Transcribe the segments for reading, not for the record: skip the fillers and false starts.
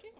you.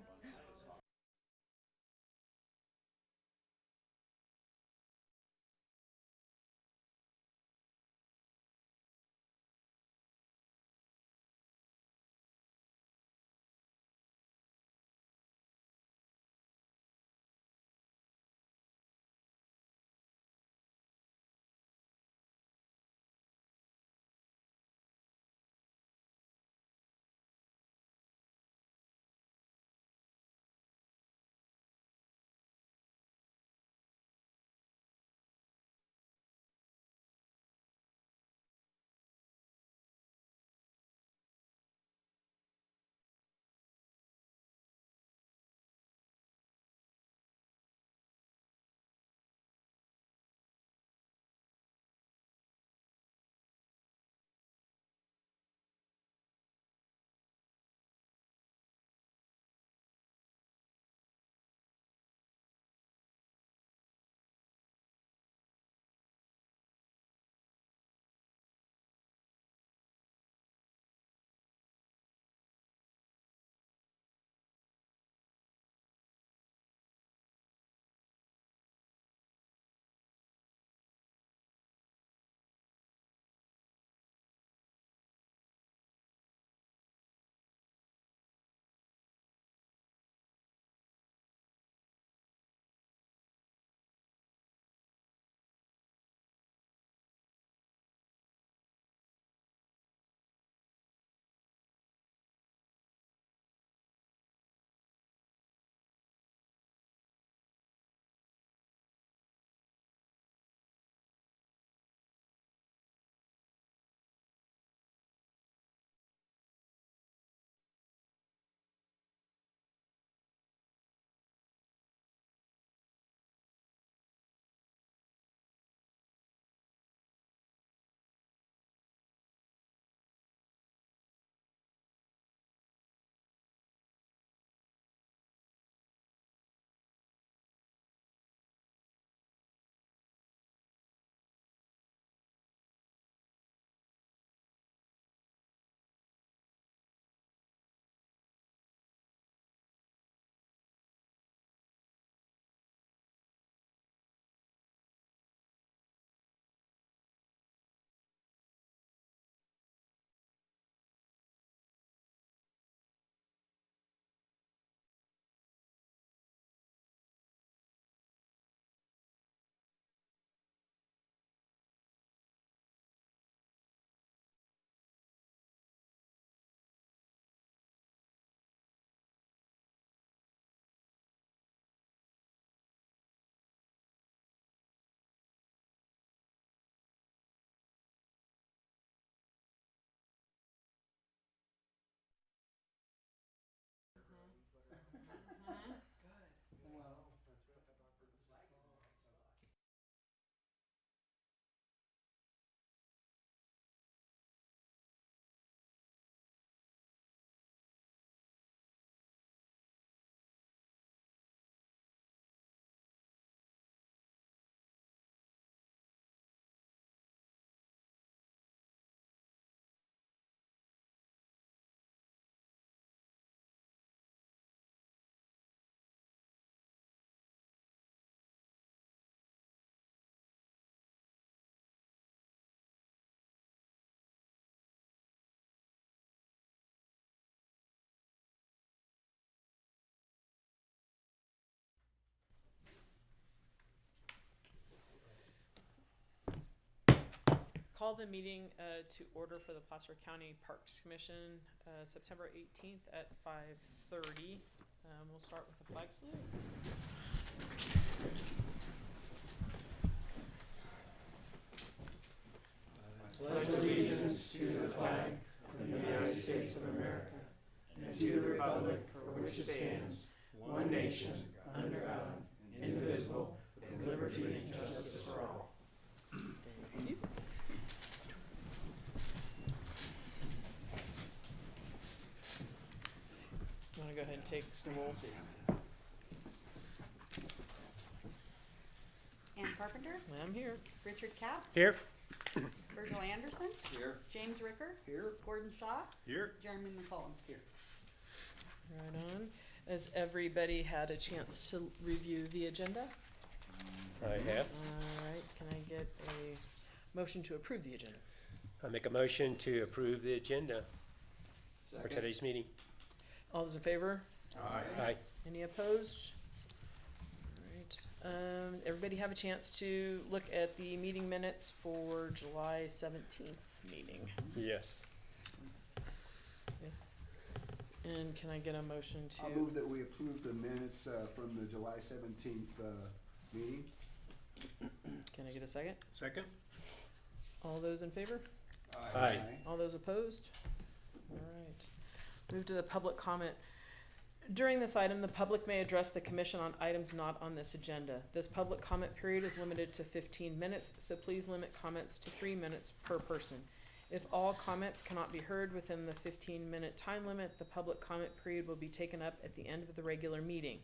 Call the meeting to order for the Placer County Parks Commission, September 18th at 5:30. We'll start with the flag salute. Pledge allegiance to the flag of the United States of America and to the republic for which it stands, one nation, under God, indivisible, with liberty and justice for all. Thank you. You want to go ahead and take the roll? Ann Carpenter, I'm here. Richard Kapp, Here. Virgil Anderson, Here. James Ricker, Here. Gordon Shaw, Here. Jeremy McCollum. Here. Right on. Has everybody had a chance to review the agenda? I have. Alright, can I get a motion to approve the agenda? I make a motion to approve the agenda for today's meeting. All those in favor? Aye. Any opposed? Alright, everybody have a chance to look at the meeting minutes for July 17th meeting? Yes. Yes. And can I get a motion to? I'll move that we approve the minutes from the July 17th meeting. Can I get a second? Second? All those in favor? Aye. All those opposed? Alright. Move to the public comment. During this item, the public may address the commission on items not on this agenda. This public comment period is limited to 15 minutes, so please limit comments to 3 minutes per person. If all comments cannot be heard within the 15-minute time limit, the public comment period will be taken up at the end of the regular meeting.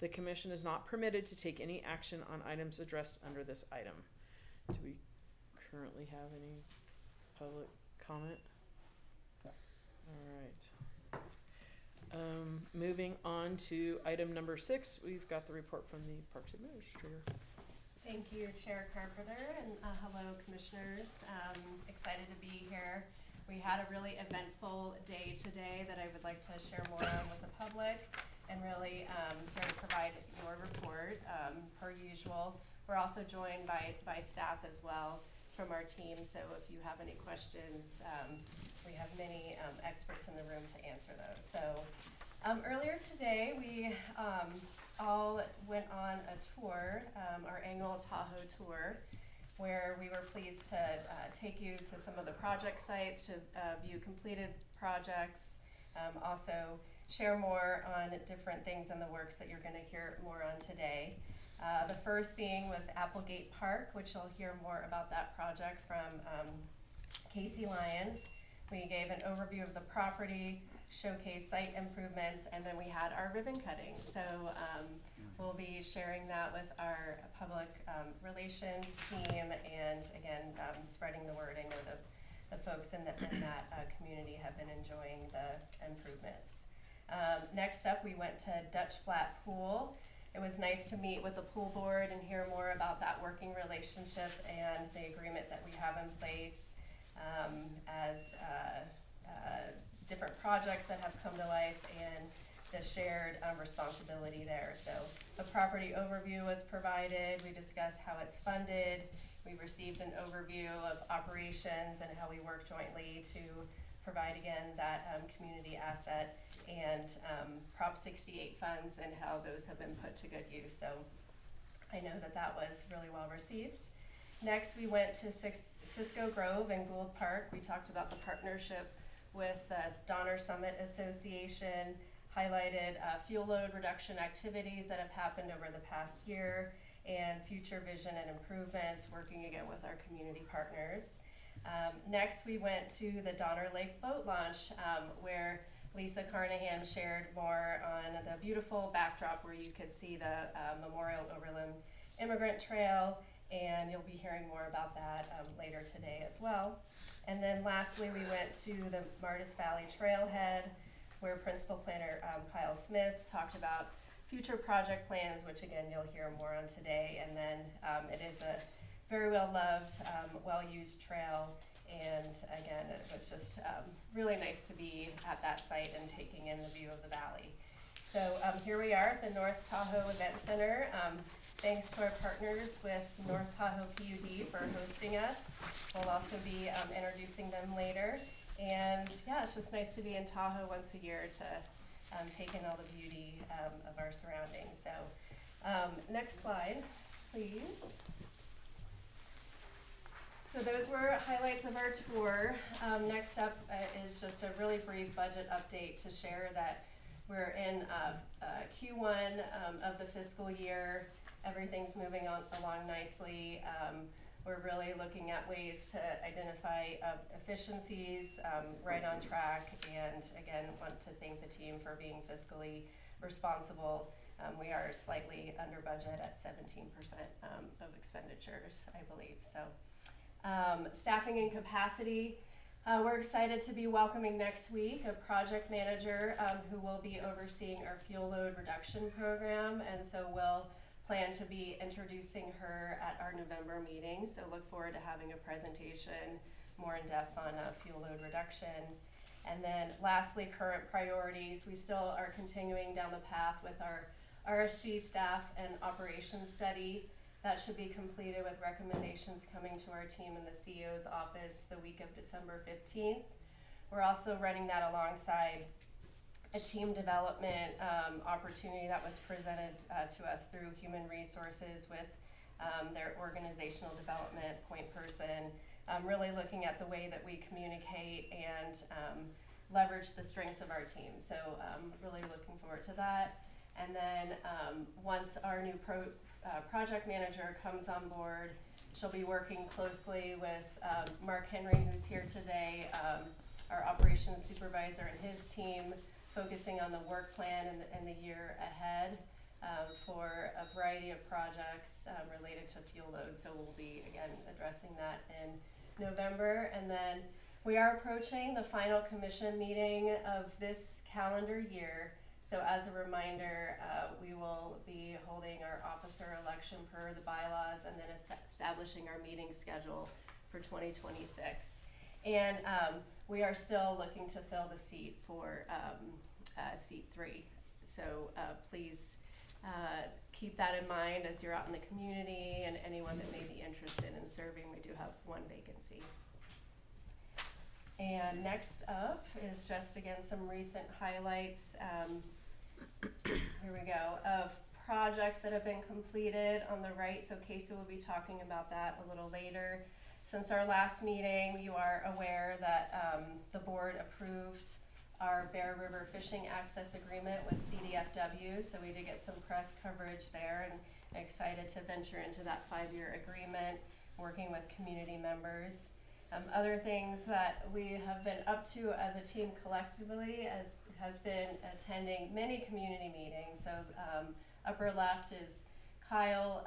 The commission is not permitted to take any action on items addressed under this item. Do we currently have any public comment? Alright. Moving on to item number 6, we've got the report from the Parks Administrator. Thank you, Chair Carpenter, and hello, Commissioners. Excited to be here. We had a really eventful day today that I would like to share more on with the public, and really here to provide your report per usual. We're also joined by staff as well from our team, so if you have any questions, we have many experts in the room to answer those. So earlier today, we all went on a tour, our annual Tahoe tour, where we were pleased to take you to some of the project sites to view completed projects, also share more on different things in the works that you're going to hear more on today. The first was Applegate Park, which you'll hear more about that project from Casey Lyons. We gave an overview of the property, showcased site improvements, and then we had our ribbon cutting. So we'll be sharing that with our public relations team, and again, spreading the word. I know the folks in that community have been enjoying the improvements. Next up, we went to Dutch Flat Pool. It was nice to meet with the pool board and hear more about that working relationship and the agreement that we have in place as different projects that have come to life and the shared responsibility there. So a property overview was provided. We discussed how it's funded. We received an overview of operations and how we work jointly to provide, again, that community asset, and Prop 68 funds and how those have been put to good use. So I know that was really well received. Next, we went to Cisco Grove and Gould Park. We talked about the partnership with the Donner Summit Association, highlighted fuel load reduction activities that have happened over the past year, and future vision and improvements, working again with our community partners. Next, we went to the Donner Lake Boat Launch, where Lisa Carnahan shared more on the beautiful backdrop where you could see the Memorial Overland Immigrant Trail, and you'll be hearing more about that later today as well. And then lastly, we went to the Martis Valley Trailhead, where Principal Planner Kyle Smith talked about future project plans, which again you'll hear more on today. And then it is a very well-loved, well-used trail, and again it was just really nice to be at that site and taking in the view of the valley. So here we are at the North Tahoe Event Center. Thanks to our partners with North Tahoe PUD for hosting us. We'll also be introducing them later. And yeah, it's just nice to be in Tahoe once a year to take in all the beauty of our surroundings. So next slide, please. So those were highlights of our tour. Next up is just a really brief budget update to share that we're in Q1 of the fiscal year. Everything's moving along nicely. We're really looking at ways to identify efficiencies, right on track, and again, want to thank the team for being fiscally responsible. We are slightly under budget at 17% of expenditures, I believe. So staffing and capacity, We're excited to be welcoming next week a project manager who will be overseeing our fuel load reduction program, and so we'll plan to be introducing her at our November meeting. So look forward to having a presentation more in depth on fuel load reduction. And then lastly, current priorities. We still are continuing down the path with our RSG staff and operations study. That should be completed with recommendations coming to our team in the CEO's office the week of December 15th. We're also running that alongside a team development opportunity that was presented to us through Human Resources with their organizational development point person, really looking at the way that we communicate and leverage the strengths of our team. So really looking forward to that. And then once our new project manager comes on board, she'll be working closely with Mark Henry, who's here today, our operations supervisor, and his team, focusing on the work plan in the year ahead for a variety of projects related to fuel load. So we'll be, again, addressing that in November. And then we are approaching the final commission meeting of this calendar year. So as a reminder, we will be holding our officer election per the bylaws and then establishing our meeting schedule for 2026. And we are still looking to fill the seat for seat 3. So please keep that in mind as you're out in the community, and anyone that may be interested in serving. We do have one vacancy. And next up is just, again, some recent highlights, here we go, of projects that have been completed on the right. So Casey will be talking about that a little later. Since our last meeting, you are aware that the board approved our Bear River Fishing Access Agreement with CDFW. So we did get some press coverage there, and excited to venture into that 5-year agreement, working with community members. Other things that we have been up to as a team collectively has been attending many community meetings. So upper left is Kyle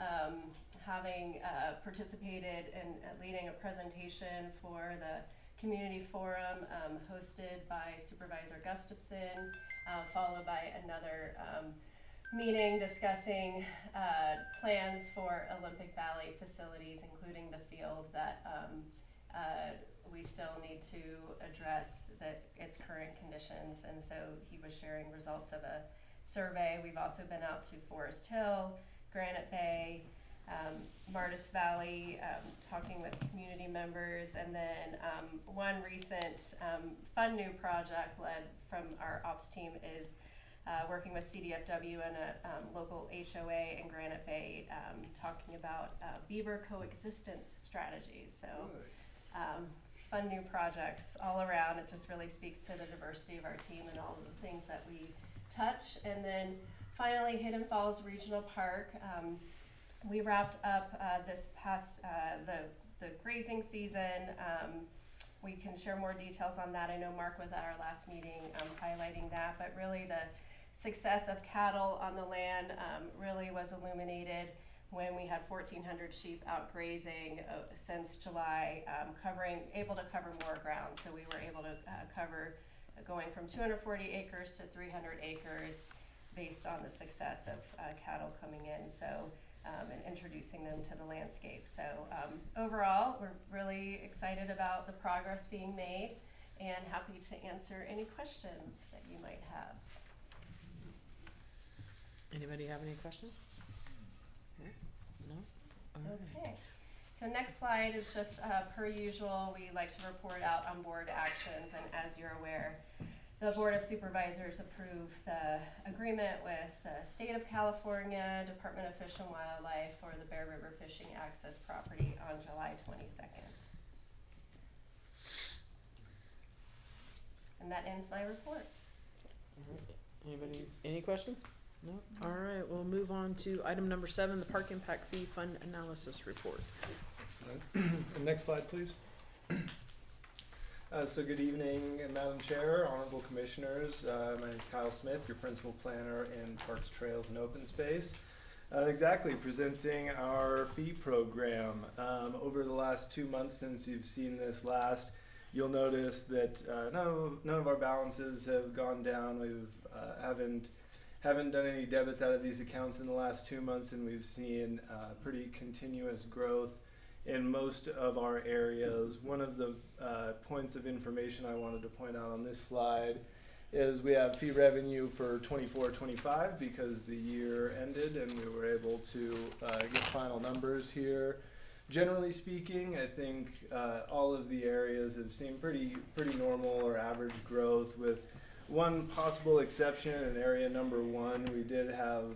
having participated in leading a presentation for the community forum hosted by Supervisor Gustafson, followed by another meeting discussing plans for Olympic Valley facilities, including the field that we still need to address its current conditions. And so he was sharing results of a survey. We've also been out to Forest Hill, Granite Bay, Martis Valley, talking with community members. And then one recent fun new project led from our ops team is working with CDFW and a local HOA in Granite Bay, talking about beaver coexistence strategies. So fun new projects all around. It just really speaks to the diversity of our team and all of the things that we touch. And then finally, Hidden Falls Regional Park. We wrapped up this past the grazing season. We can share more details on that. I know Mark was at our last meeting highlighting that, but really the success of cattle on the land really was illuminated when we had 1,400 sheep out grazing since July, able to cover more ground. So we were able to cover going from 240 acres to 300 acres based on the success of cattle coming in. So and introducing them to the landscape. So overall, we're really excited about the progress being made and happy to answer any questions that you might have. Anybody have any questions? No? All right. Okay. So next slide is just per usual, we like to report out on board actions, and as you're aware, the Board of Supervisors approved the agreement with the State of California, Department of Fish and Wildlife for the Bear River Fishing Access property on July 22nd. And that ends my report. Anybody, any questions? No? All right, we'll move on to item number 7, the Park Impact Fee Fund Analysis Report. Excellent. Next slide, please. So good evening, Madam Chair, Honorable Commissioners. My name is Kyle Smith, your Principal Planner in Parks, Trails, and Open Space. Presenting our fee program. Over the last 2 months since you've seen this last, you'll notice that none of our balances have gone down. We've haven't done any debits out of these accounts in the last 2 months, and we've seen pretty continuous growth in most of our areas. One of the points of information I wanted to point out on this slide is we have fee revenue for 24-25 because the year ended and we were able to get final numbers here. Generally speaking, I think all of the areas have seen pretty normal or average growth, with one possible exception in area number 1. We did have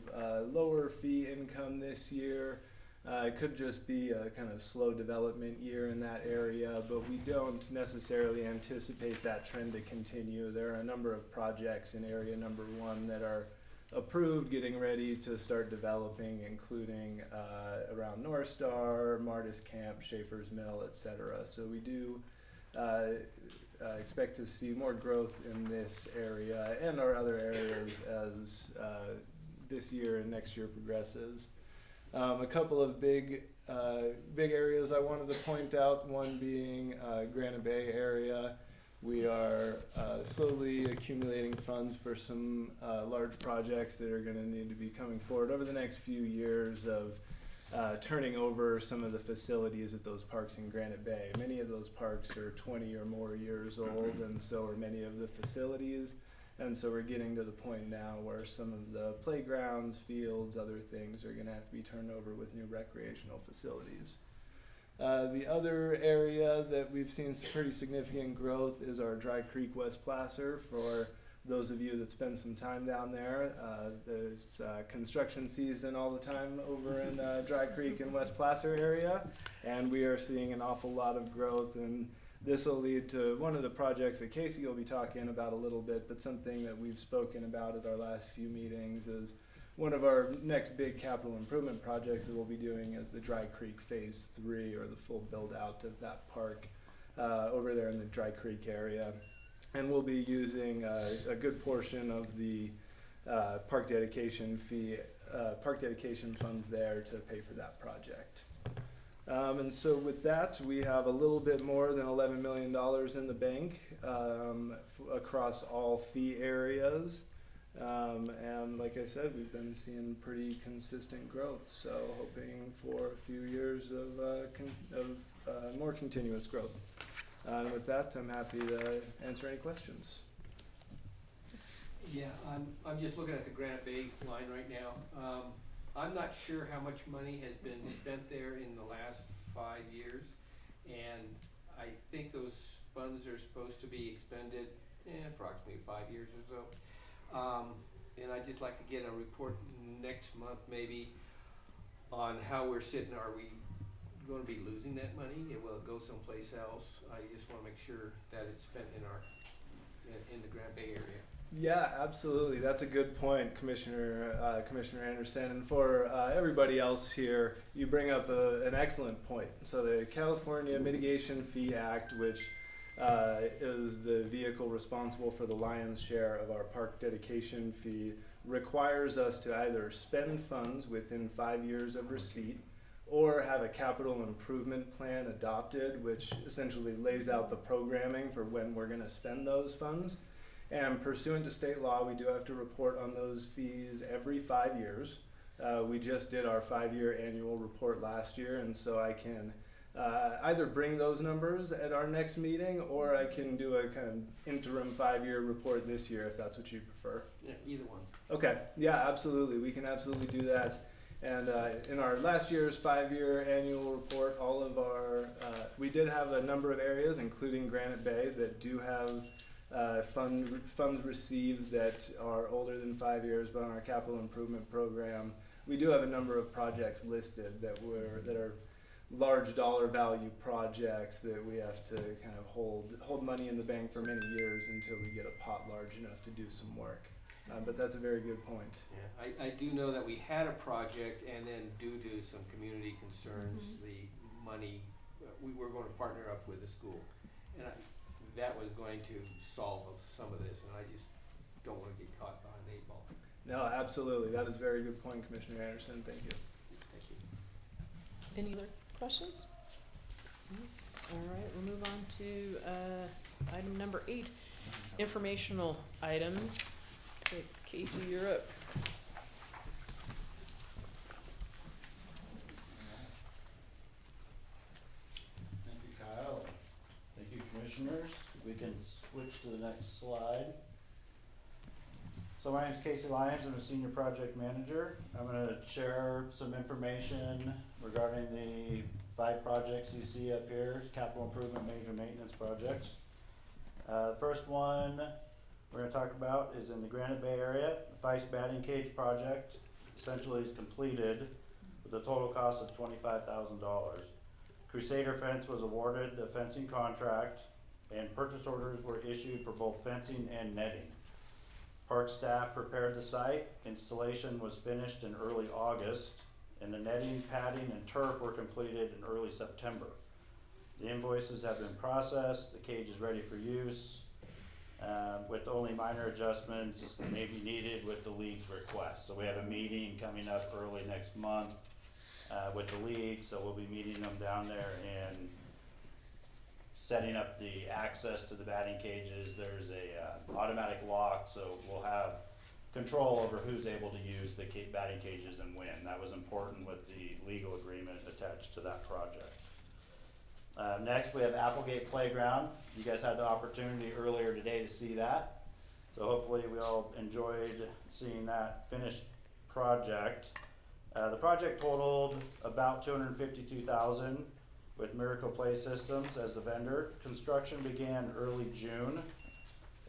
lower fee income this year. It could just be a kind of slow development year in that area, but we don't necessarily anticipate that trend to continue. There are a number of projects in area number 1 that are approved, getting ready to start developing, including around North Star, Martis Camp, Schaefer's Mill, etc. So we do expect to see more growth in this area and our other areas as this year and next year progresses. A couple of big areas I wanted to point out, one being Granite Bay area. We are slowly accumulating funds for some large projects that are going to need to be coming forward over the next few years of turning over some of the facilities at those parks in Granite Bay. Many of those parks are 20 or more years old, and so are many of the facilities. And so we're getting to the point now where some of the playgrounds, fields, other things are going to have to be turned over with new recreational facilities. The other area that we've seen some pretty significant growth is our Dry Creek West Placer. For those of you that spend some time down there, there's construction season all the time over in Dry Creek and West Placer area, and we are seeing an awful lot of growth, and this will lead to one of the projects that Casey will be talking about a little bit, but something that we've spoken about at our last few meetings is one of our next big capital improvement projects that we'll be doing is the Dry Creek Phase 3, or the full build out of that park over there in the Dry Creek area. And we'll be using a good portion of the park dedication funds there to pay for that project. And so with that, we have a little bit more than $11 million in the bank across all fee areas. And like I said, we've been seeing pretty consistent growth, so hoping for a few years of more continuous growth. And with that, I'm happy to answer any questions. Yeah, I'm just looking at the Granite Bay line right now. I'm not sure how much money has been spent there in the last 5 years, and I think those funds are supposed to be expended in approximately 5 years or so. And I'd just like to get a report next month maybe on how we're sitting. Are we going to be losing that money? Will it go someplace else? I just want to make sure that it's spent in the Granite Bay area. Yeah, absolutely. That's a good point, Commissioner Anderson. And for everybody else here, you bring up an excellent point. So the California Mitigation Fee Act, which is the vehicle responsible for the lion's share of our park dedication fee, requires us to either spend funds within 5 years of receipt or have a capital improvement plan adopted, which essentially lays out the programming for when we're going to spend those funds. And pursuant to state law, we do have to report on those fees every 5 years. We just did our 5-year annual report last year, and so I can either bring those numbers at our next meeting, or I can do a kind of interim 5-year report this year if that's what you prefer. Yeah, either one. Okay, yeah, absolutely. We can absolutely do that. And in our last year's 5-year annual report, all of our, we did have a number of areas, including Granite Bay, that do have funds received that are older than 5 years, but on our capital improvement program, we do have a number of projects listed that are large dollar value projects that we have to kind of hold money in the bank for many years until we get a pot large enough to do some work. But that's a very good point. Yeah, I do know that we had a project, and then due to some community concerns, the money, we were going to partner up with the school. And that was going to solve some of this, and I just don't want to get caught behind the 8 ball. No, absolutely. That is a very good point, Commissioner Anderson. Thank you. Thank you. Any other questions? Alright, we'll move on to, item number 8, informational items. So Casey, you're up. Thank you, Kyle. Thank you, commissioners. We can switch to the next slide. So my name's Casey Lyons. I'm a senior project manager. I'm gonna share some information regarding the 5 projects you see up here, capital improvement, major maintenance projects. The first one we're gonna talk about is in the Granite Bay area. The Feist batting cage project essentially is completed with a total cost of $25,000. Crusader Fence was awarded the fencing contract, and purchase orders were issued for both fencing and netting. Park staff prepared the site. Installation was finished in early August, and the netting, padding, and turf were completed in early September. The invoices have been processed. The cage is ready for use, with only minor adjustments may be needed with the league's request. So we have a meeting coming up early next month with the league, so we'll be meeting them down there and setting up the access to the batting cages. There's a automatic lock, so we'll have control over who's able to use the batting cages and when. That was important with the legal agreement attached to that project. Next, we have Applegate Playground. You guys had the opportunity earlier today to see that. So hopefully we all enjoyed seeing that finished project. The project totaled about $252,000 with Miracle Play Systems as the vendor. Construction began early June.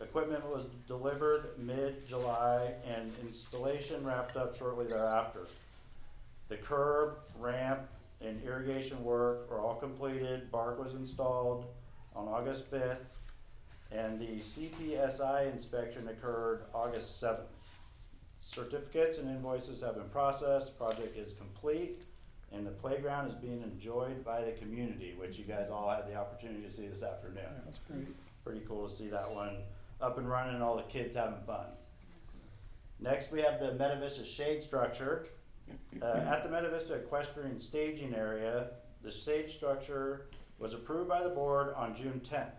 Equipment was delivered mid-July and installation wrapped up shortly thereafter. The curb, ramp, and irrigation work were all completed. Bark was installed on August 5th, and the CPSI inspection occurred August 7th. Certificates and invoices have been processed, project is complete, and the playground is being enjoyed by the community, which you guys all had the opportunity to see this afternoon. Yeah, that's great. Pretty cool to see that one up and running and all the kids having fun. Next, we have the Meta Vista shade structure. At the Meta Vista equestrian staging area, the shade structure was approved by the board on June 10th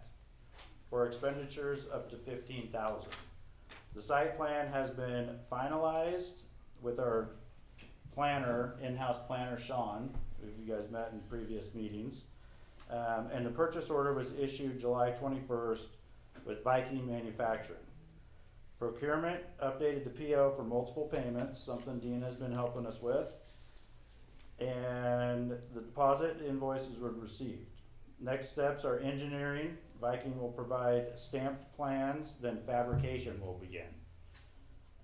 for expenditures up to $15,000. The site plan has been finalized with our planner, in-house planner Sean, who you guys met in previous meetings. And the purchase order was issued July 21st with Viking Manufacturing. Procurement updated the PO for multiple payments, something Dean has been helping us with. And the deposit invoices were received. Next steps are engineering. Viking will provide stamped plans, then fabrication will begin.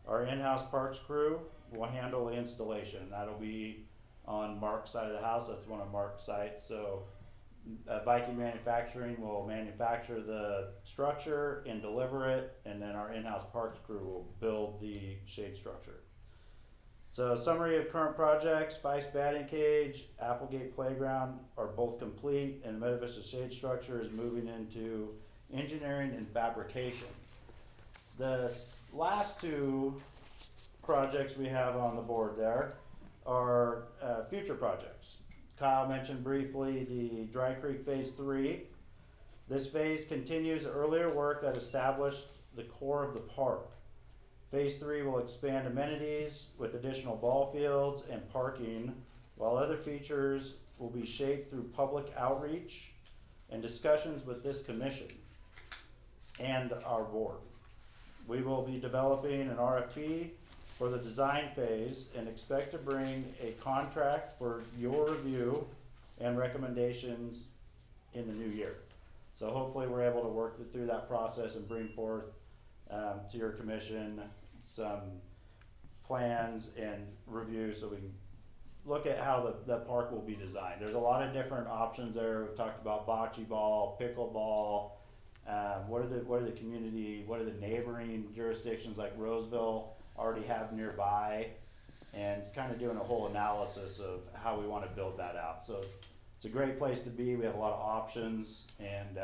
Our in-house parks crew will handle the installation. That'll be on Mark's side of the house. That's one of Mark's sites. So Viking Manufacturing will manufacture the structure and deliver it, and then our in-house parks crew will build the shade structure. So summary of current projects: Feist batting cage, Applegate Playground are both complete, and the Meta Vista shade structure is moving into engineering and fabrication. The last 2 projects we have on the board there are future projects. Kyle mentioned briefly the Dry Creek Phase 3. This phase continues earlier work that established the core of the park. Phase 3 will expand amenities with additional ball fields and parking, while other features will be shaped through public outreach and discussions with this commission and our board. We will be developing an RFP for the design phase and expect to bring a contract for your review and recommendations in the new year. So hopefully we're able to work through that process and bring forth to your commission some plans and review so we can look at how the park will be designed. There's a lot of different options there. We've talked about bocce ball, pickleball. What are the neighboring jurisdictions like Roseville already have nearby, and kind of doing a whole analysis of how we want to build that out. So it's a great place to be. We have a lot of options, and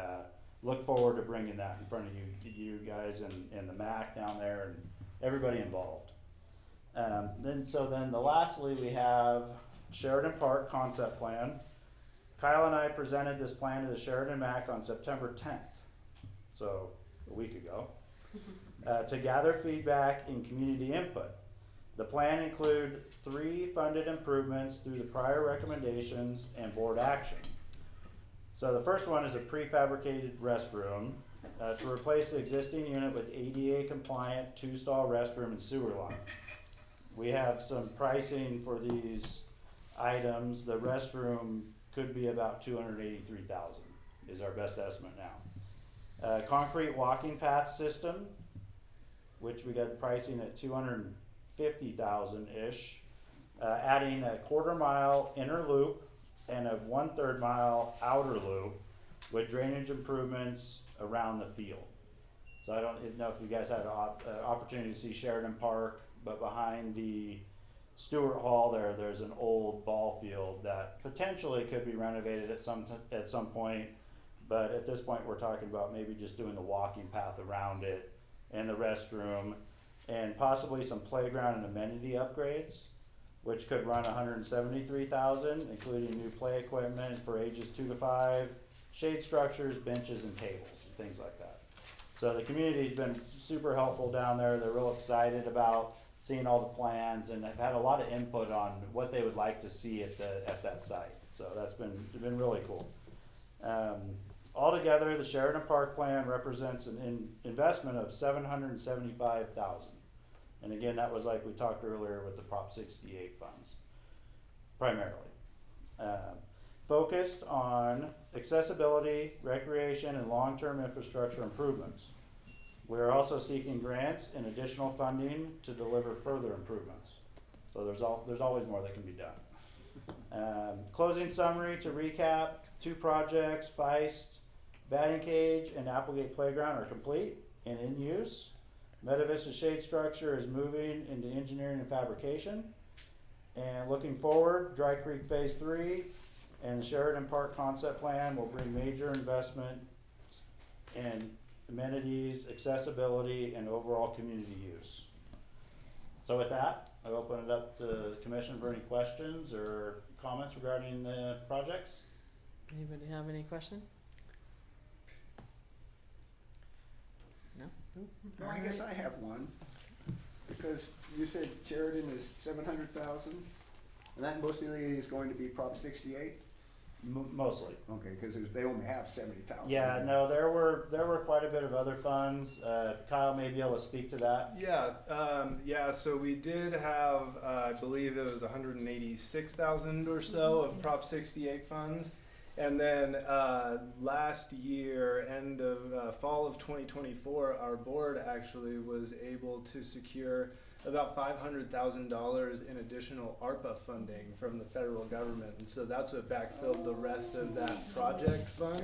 look forward to bringing that in front of you guys and the MAC down there and everybody involved. Then lastly we have Sheridan Park concept plan. Kyle and I presented this plan to the Sheridan MAC on September 10th, so a week ago, to gather feedback and community input. The plan include 3 funded improvements through the prior recommendations and board action. So the first one is a prefabricated restroom to replace the existing unit with ADA compliant 2-stall restroom and sewer line. We have some pricing for these items. The restroom could be about $283,000 is our best estimate now. Concrete walking path system, which we got pricing at $250,000-ish. Adding a 1/4 mile inner loop and a 1/3 mile outer loop with drainage improvements around the field. So I don't know if you guys had an opportunity to see Sheridan Park, but behind the Stewart Hall there's an old ball field that potentially could be renovated at some point, but at this point we're talking about maybe just doing the walking path around it and the restroom and possibly some playground and amenity upgrades, which could run $173,000, including new play equipment for ages 2 to 5, shade structures, benches and tables and things like that. So the community's been super helpful down there. They're real excited about seeing all the plans, and I've had a lot of input on what they would like to see at that site. So that's been really cool. Altogether, the Sheridan Park plan represents an investment of $775,000. And again, that was like we talked earlier with the Prop 68 funds, primarily. Focused on accessibility, recreation, and long-term infrastructure improvements. We're also seeking grants and additional funding to deliver further improvements. So there's always more that can be done. Closing summary to recap: 2 projects, Feist, batting cage, and Applegate Playground are complete and in use. Meta Vista Shade Structure is moving into engineering and fabrication. And looking forward, Dry Creek Phase 3 and the Sheridan Park Concept Plan will bring major investment in amenities, accessibility, and overall community use. So with that, I open it up to the commission for any questions or comments regarding the projects. Anybody have any questions? No? No, I guess I have one, because you said Sheridan is 700,000, and that mostly is going to be Prop 68? Mostly. Okay, because they only have 70,000. Yeah, no, there were quite a bit of other funds. Kyle may be able to speak to that. Yeah, so we did have, I believe it was 186,000 or so of Prop 68 funds. And then last year, end of fall of 2024, our board actually was able to secure about $500,000 in additional ARPA funding from the federal government, and so that's what backfilled the rest of that project fund.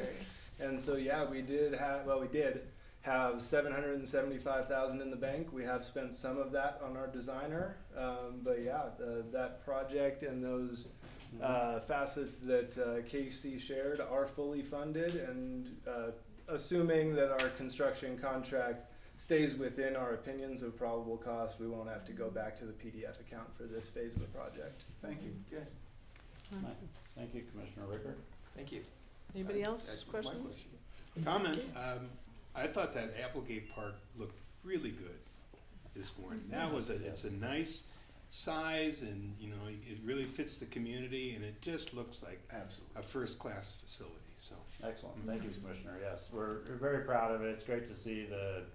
And so yeah, we did have $775,000 in the bank. We have spent some of that on our designer, but yeah, that project and those facets that Casey shared are fully funded, and assuming that our construction contract stays within our opinions of probable cost, we won't have to go back to the PDF account for this phase of the project. Thank you. Good, Thank you, Commissioner Ricker. thank you. Anybody else? That's my Questions? question. Comment, I thought that Applegate Park looked really good this morning. It's a nice size, and it really fits the community, and it just looks like Absolutely. a first-class facility, so. Excellent. Thank you, Commissioner. Yes, we're very proud of it. It's great to see the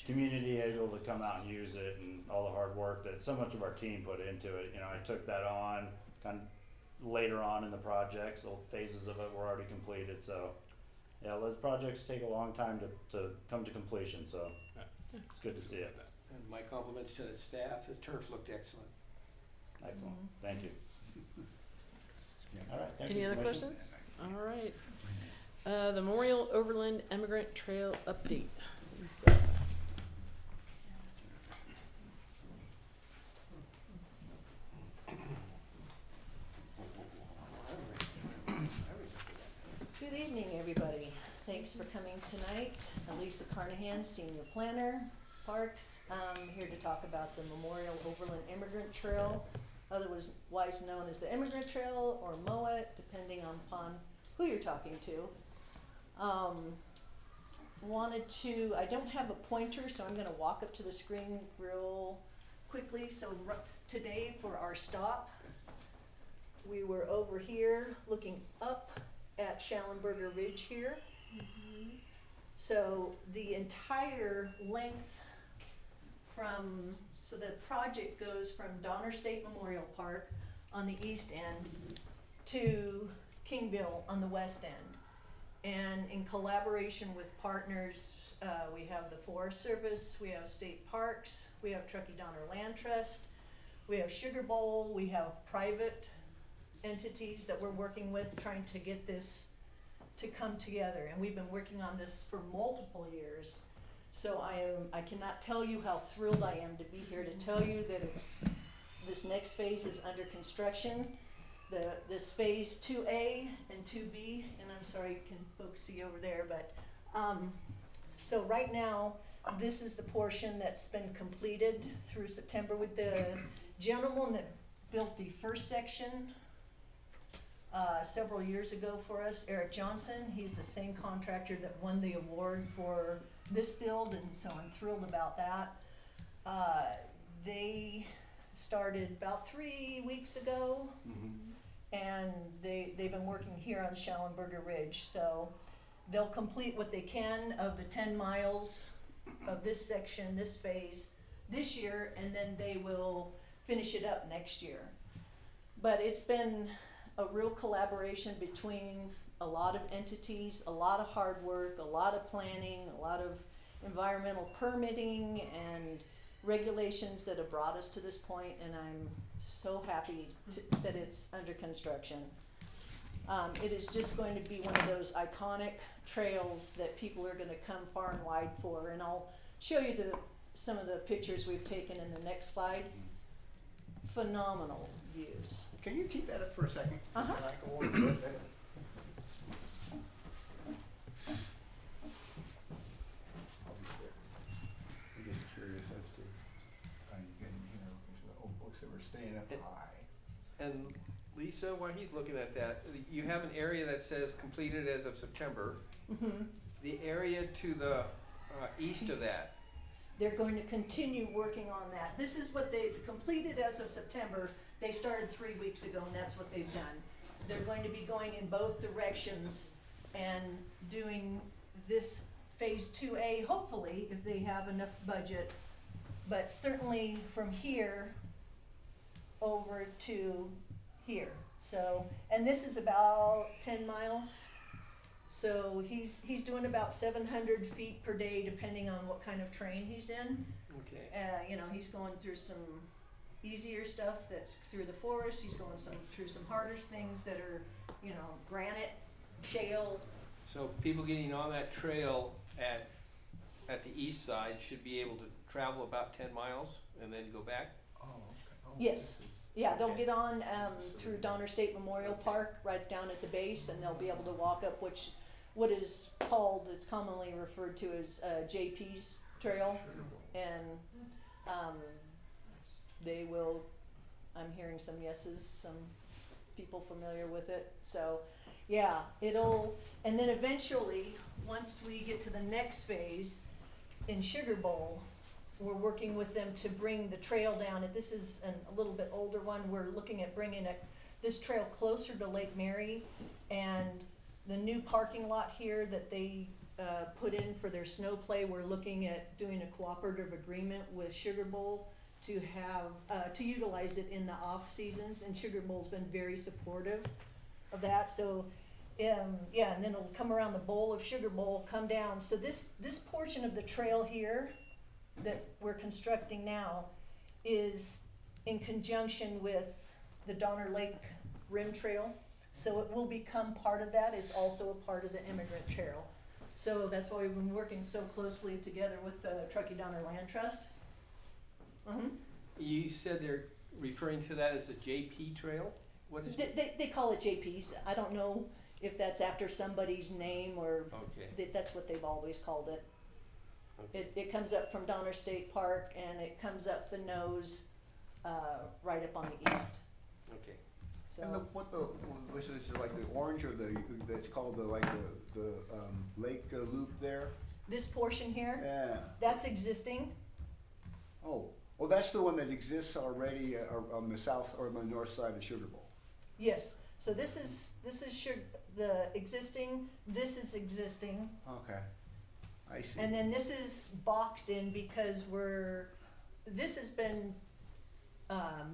community able to come out and use it, and all the hard work that so much of our team put into it. I took that on kind of later on in the project, so phases of it were already completed. So yeah, those projects take a long time to come to completion, so it's good to see it. And my compliments to the staff. The turf looked excellent. Excellent. Thank you. All right. Thank Any you, other Commissioner. questions? All right. The Memorial Overland Immigrant Trail update. Lisa. Good evening, everybody. Thanks for coming tonight. Lisa Carnahan, Senior Planner, Parks, here to talk about the Memorial Overland Immigrant Trail, otherwise known as the Immigrant Trail or MOA, depending upon who you're talking to. I don't have a pointer, so I'm gonna walk up to the screen real quickly. So today for our stop, we were over here looking up at Schallenberger Ridge here. So the entire length so the project goes from Donner State Memorial Park on the east end to Kingville on the west end. And in collaboration with partners, we have the Forest Service, we have state parks, we have Truckee Donner Land Trust, we have Sugar Bowl, we have private entities that we're working with trying to get this to come together. And we've been working on this for multiple years. So I cannot tell you how thrilled I am to be here to tell you that this next phase is under construction. This phase 2A and 2B, and I'm sorry, can folks see over there, but, so right now, this is the portion that's been completed through September with the gentleman that built the first section, several years ago for us, Eric Johnson. He's the same contractor that won the award for this build, and so I'm thrilled about that. They started about 3 weeks ago. And they've been working here on Schallenberger Ridge, so they'll complete what they can of the 10 miles of this section, this phase, this year, and then they will finish it up next year. But it's been a real collaboration between a lot of entities, a lot of hard work, a lot of planning, a lot of environmental permitting and regulations that have brought us to this point, and I'm so happy that it's under construction. It is just going to be one of those iconic trails that people are gonna come far and wide for, and I'll show you some of the pictures we've taken in the next slide. Phenomenal views. Can you keep that up for a second? Uh-huh. I can hold it right there. I'll be there. I'm just curious as to how you get in here, because the old books that were staying up high. And Lisa, while he's looking at that, you have an area that says completed as of September. Mm-hmm. The area to the east of that, They're going to continue working on that. This is what they completed as of September. They started 3 weeks ago, and that's what they've done. They're going to be going in both directions and doing this phase 2A, hopefully, if they have enough budget. But certainly from here over to here. So, and this is about 10 miles. So he's doing about 700 feet per day, depending on what kind of train he's in. okay. You know, he's going through some easier stuff that's through the forest. He's going through some harder things that are, you know, granite, shale. So people getting on that trail at the east side should be able to travel about 10 miles and then go back? Oh, okay. Oh, Yes. this is- Yeah, they'll Okay. get on through Donner State Memorial Park, right down at the base, and they'll be able to walk up what is called, it's commonly referred to as JP's Trail, and they will, I'm hearing some yeses, some people familiar with it, so yeah, and then eventually, once we get to the next phase in Sugar Bowl, we're working with them to bring the trail down, and this is a little bit older one. We're looking at bringing this trail closer to Lake Mary, and the new parking lot here that they put in for their snow play, we're looking at doing a cooperative agreement with Sugar Bowl to have, to utilize it in the off seasons, and Sugar Bowl's been very supportive of that, so, yeah, and then it'll come around the bowl of Sugar Bowl, come down, so this portion of the trail here that we're constructing now is in conjunction with the Donner Lake Rim Trail. So it will become part of that. It's also a part of the Immigrant Trail. So that's why we've been working so closely together with the Truckee Donner Land Trust. You said they're referring to that as the JP Trail? What is it? They call it JP's. I don't know if that's after somebody's name or Okay. that's what they've always called it. Okay. It comes up from Donner State Park, and it comes up the nose right up on the east. Okay. So So. And which is like the orange or that's called the lake loop there? This portion here, Yeah. that's existing. Oh, that's the one that exists already on the south or the north side of Sugar Bowl. Yes, so this is the existing, this is existing, Okay, I see. and then this is boxed in because this has been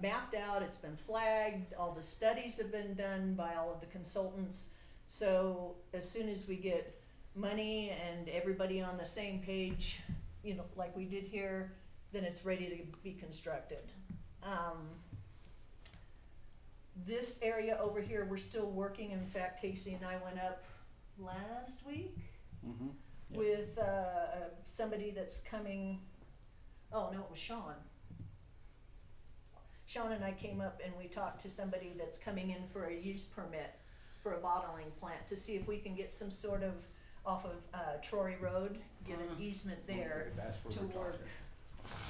mapped out, it's been flagged, all the studies have been done by all of the consultants. So as soon as we get money and everybody on the same page, you know, like we did here, then it's ready to be constructed. This area over here, we're still working. In fact, Casey and I went up last week Mm-hmm. with somebody that's coming. Oh no, it was Sean. Sean and I came up and we talked to somebody that's coming in for a use permit for a bottling plant to see if we can get some sort of off of Troy Road, get an easement there Okay, that's to where we're work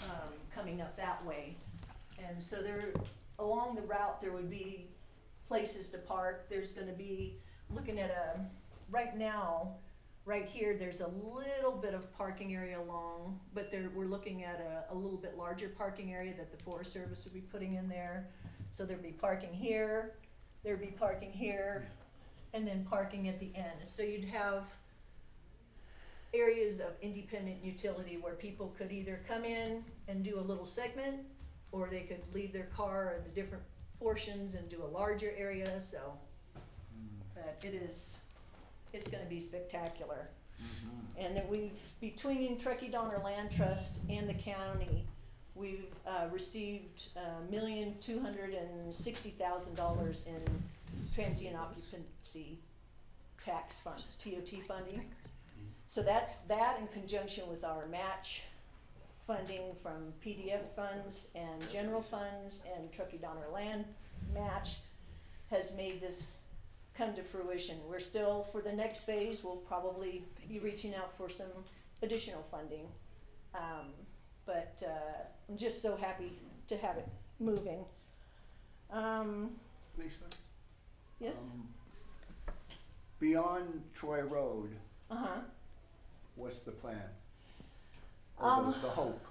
talking. coming up that way. And so there, along the route, there would be places to park. There's gonna be, looking at right now, right here, there's a little bit of parking area along, but we're looking at a little bit larger parking area that the Forest Service would be putting in there. So there'd be parking here, there'd be parking here, and then parking at the end. So you'd have areas of independent utility where people could either come in and do a little segment, or they could leave their car in the different portions and do a larger area, so. But it's gonna be spectacular. Mm-hmm. And that between Truckee Donner Land Trust and the county, we've received $1,260,000 in transient occupancy tax funds, TOT funding. So that's that in conjunction with our match funding from PDF funds and general funds and Truckee Donner Land match has made this come to fruition. We're still, for the next phase, we'll probably be reaching out for some additional funding. But I'm just so happy to have it moving. Lisa? Yes? Beyond Troy Road, Uh-huh. what's the plan? Or the hope,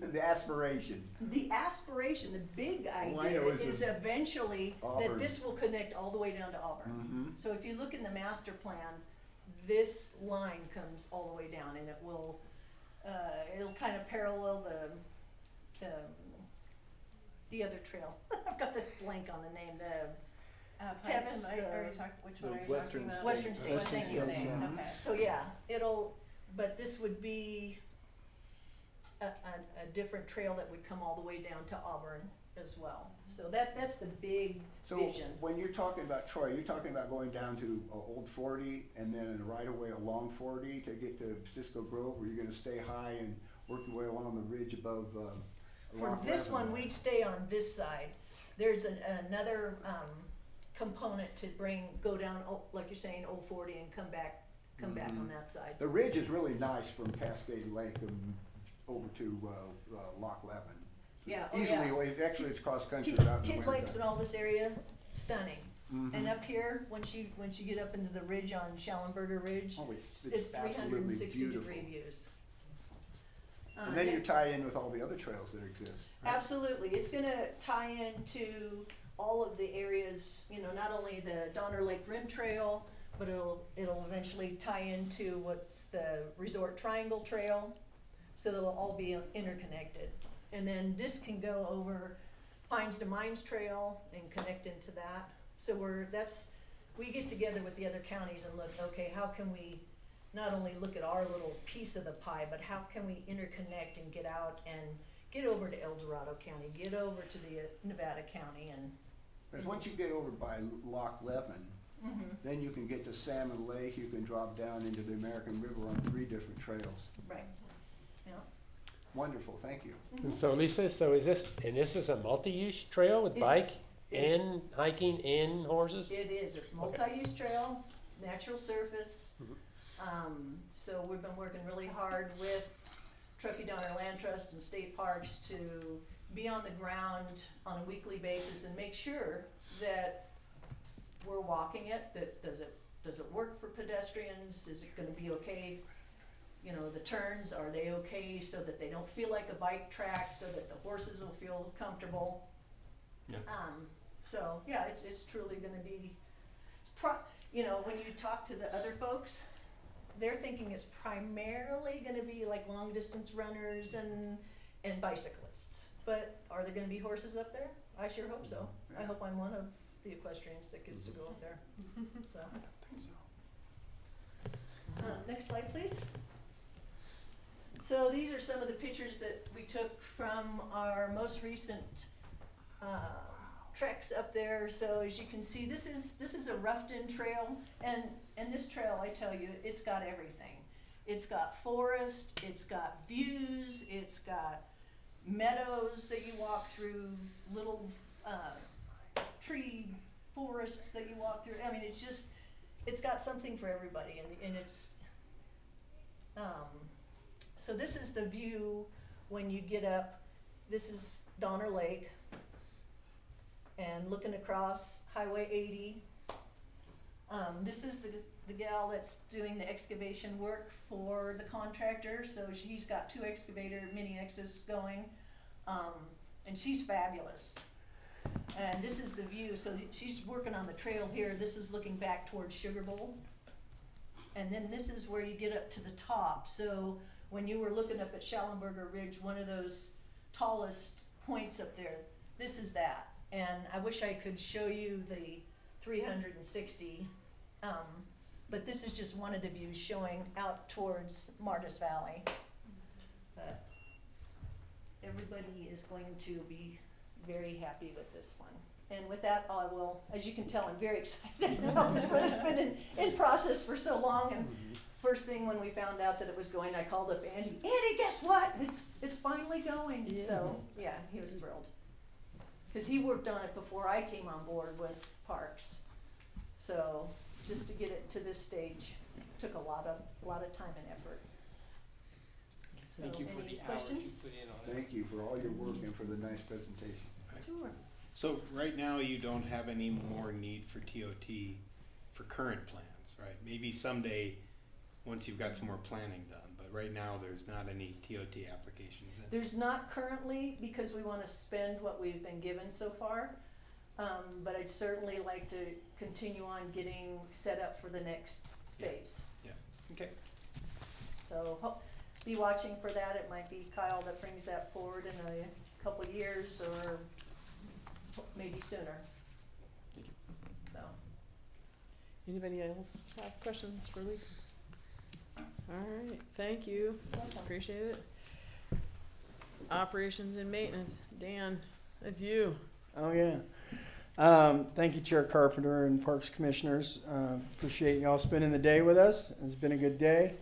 the aspiration? The aspiration, the big I idea know, is is the eventually that Auburn. this will connect all the way down to Auburn. Mm-hmm. So if you look in the master plan, this line comes all the way down, and it'll kind of parallel the other trail. I've got the blank on the name, Tevis, Which one are you Western talking about? Western States. Western Thank you. States, Mhm. okay. So yeah, but this would be a different trail that would come all the way down to Auburn as well. So that's the big So vision. when you're talking about Troy, you're talking about going down to Old 40 and then right away along 40 to get to Cisco Grove, or you're gonna stay high and work your way along the ridge above For Loch this Raven? one, we'd stay on this side. There's another component to go down, like you're saying, Old 40 and come back on that side. The ridge is really nice from Cascade Lake and over to Loch Levin. Yeah, oh Easily, yeah. Actually, it's cross country Kid out in the Lakes winter. and all this area, stunning. Mhm. And up here, once you get up into the ridge on Schallenberger Ridge, Oh, it's it's absolutely 360-degree beautiful. views. And then Yeah. you tie in with all the other trails that exist. right? Absolutely, it's gonna tie into all of the areas, not only the Donner Lake Rim Trail, but it'll eventually tie into what's the Resort Triangle Trail, so they'll all be interconnected. And then this can go over Pines to Mines Trail and connect into that. So we get together with the other counties and look, okay, how can we not only look at our little piece of the pie, but how can we interconnect and get out and get over to El Dorado County, get over to the Nevada County, and Because once you get over by Loch Levin, then you can get to Salmon Lake, you can drop down into the American River on 3 different trails. right, yeah. Wonderful, thank you. And so Lisa, this is a multi-use trail with It's- bike it's- and hiking and horses? It is, it's multi-use trail, natural surface. So we've been working really hard with Truckee Donner Land Trust and state parks to be on the ground on a weekly basis and make sure that we're walking it, that does it work for pedestrians? Is it gonna be okay? You know, the turns, are they okay so that they don't feel like a bike track, so that the horses will feel comfortable? Yeah. So, yeah, it's truly gonna be, you know, when you talk to the other folks, they're thinking it's primarily gonna be like long distance runners and bicyclists. But are there gonna be horses up there? I sure hope so. I hope I'm one of the equestrians that gets to go up there, so. I don't think so. Next slide, please. So these are some of the pictures that we took from our most recent treks up there. So as you can see, this is a roughed-in trail, and this trail, I tell you, it's got everything. It's got forest, it's got views, it's got meadows that you walk through, little tree forests that you walk through. I mean, it's got something for everybody, and it's, so this is the view when you get up. This is Donner Lake, and looking across Highway 80. This is the gal that's doing the excavation work for the contractor, so she's got 2 excavator mini X's going, and she's fabulous. And this is the view, so she's working on the trail here. This is looking back towards Sugar Bowl. And then this is where you get up to the top. So when you were looking up at Schallenberger Ridge, one of those tallest points up there, this is that. And I wish I could show you the 360, but this is just one of the views showing out towards Martis Valley. But everybody is going to be very happy with this one. And with that, I will, as you can tell, I'm very excited about this one. It's been in process for so long, and first thing when we found out that it was going, I called up Andy. Andy, guess what? It's finally going. Yeah. So yeah, he was thrilled. Because he worked on it before I came on board with Parks. So just to get it to this stage took a lot of time and effort. So, Thank you for any the hours you questions? put in on it. Thank you for all your work and for the nice presentation. Sure. So right now, you don't have any more need for TOT for current plans, right? Maybe someday, once you've got some more planning done, but right now, there's not any TOT applications in. There's not currently, because we want to spend what we've been given so far, but I'd certainly like to continue on getting set up for the next phase. Yeah, okay. So be watching for that. It might be Kyle that brings that forward in a couple of years, or maybe sooner. So. Anybody else have questions for Lisa? All right, thank you. Appreciate it. Operations and maintenance, Dan, that's you. Oh, yeah. Thank you, Chair Carpenter and Parks Commissioners. Appreciate y'all spending the day with us. It's been a good day.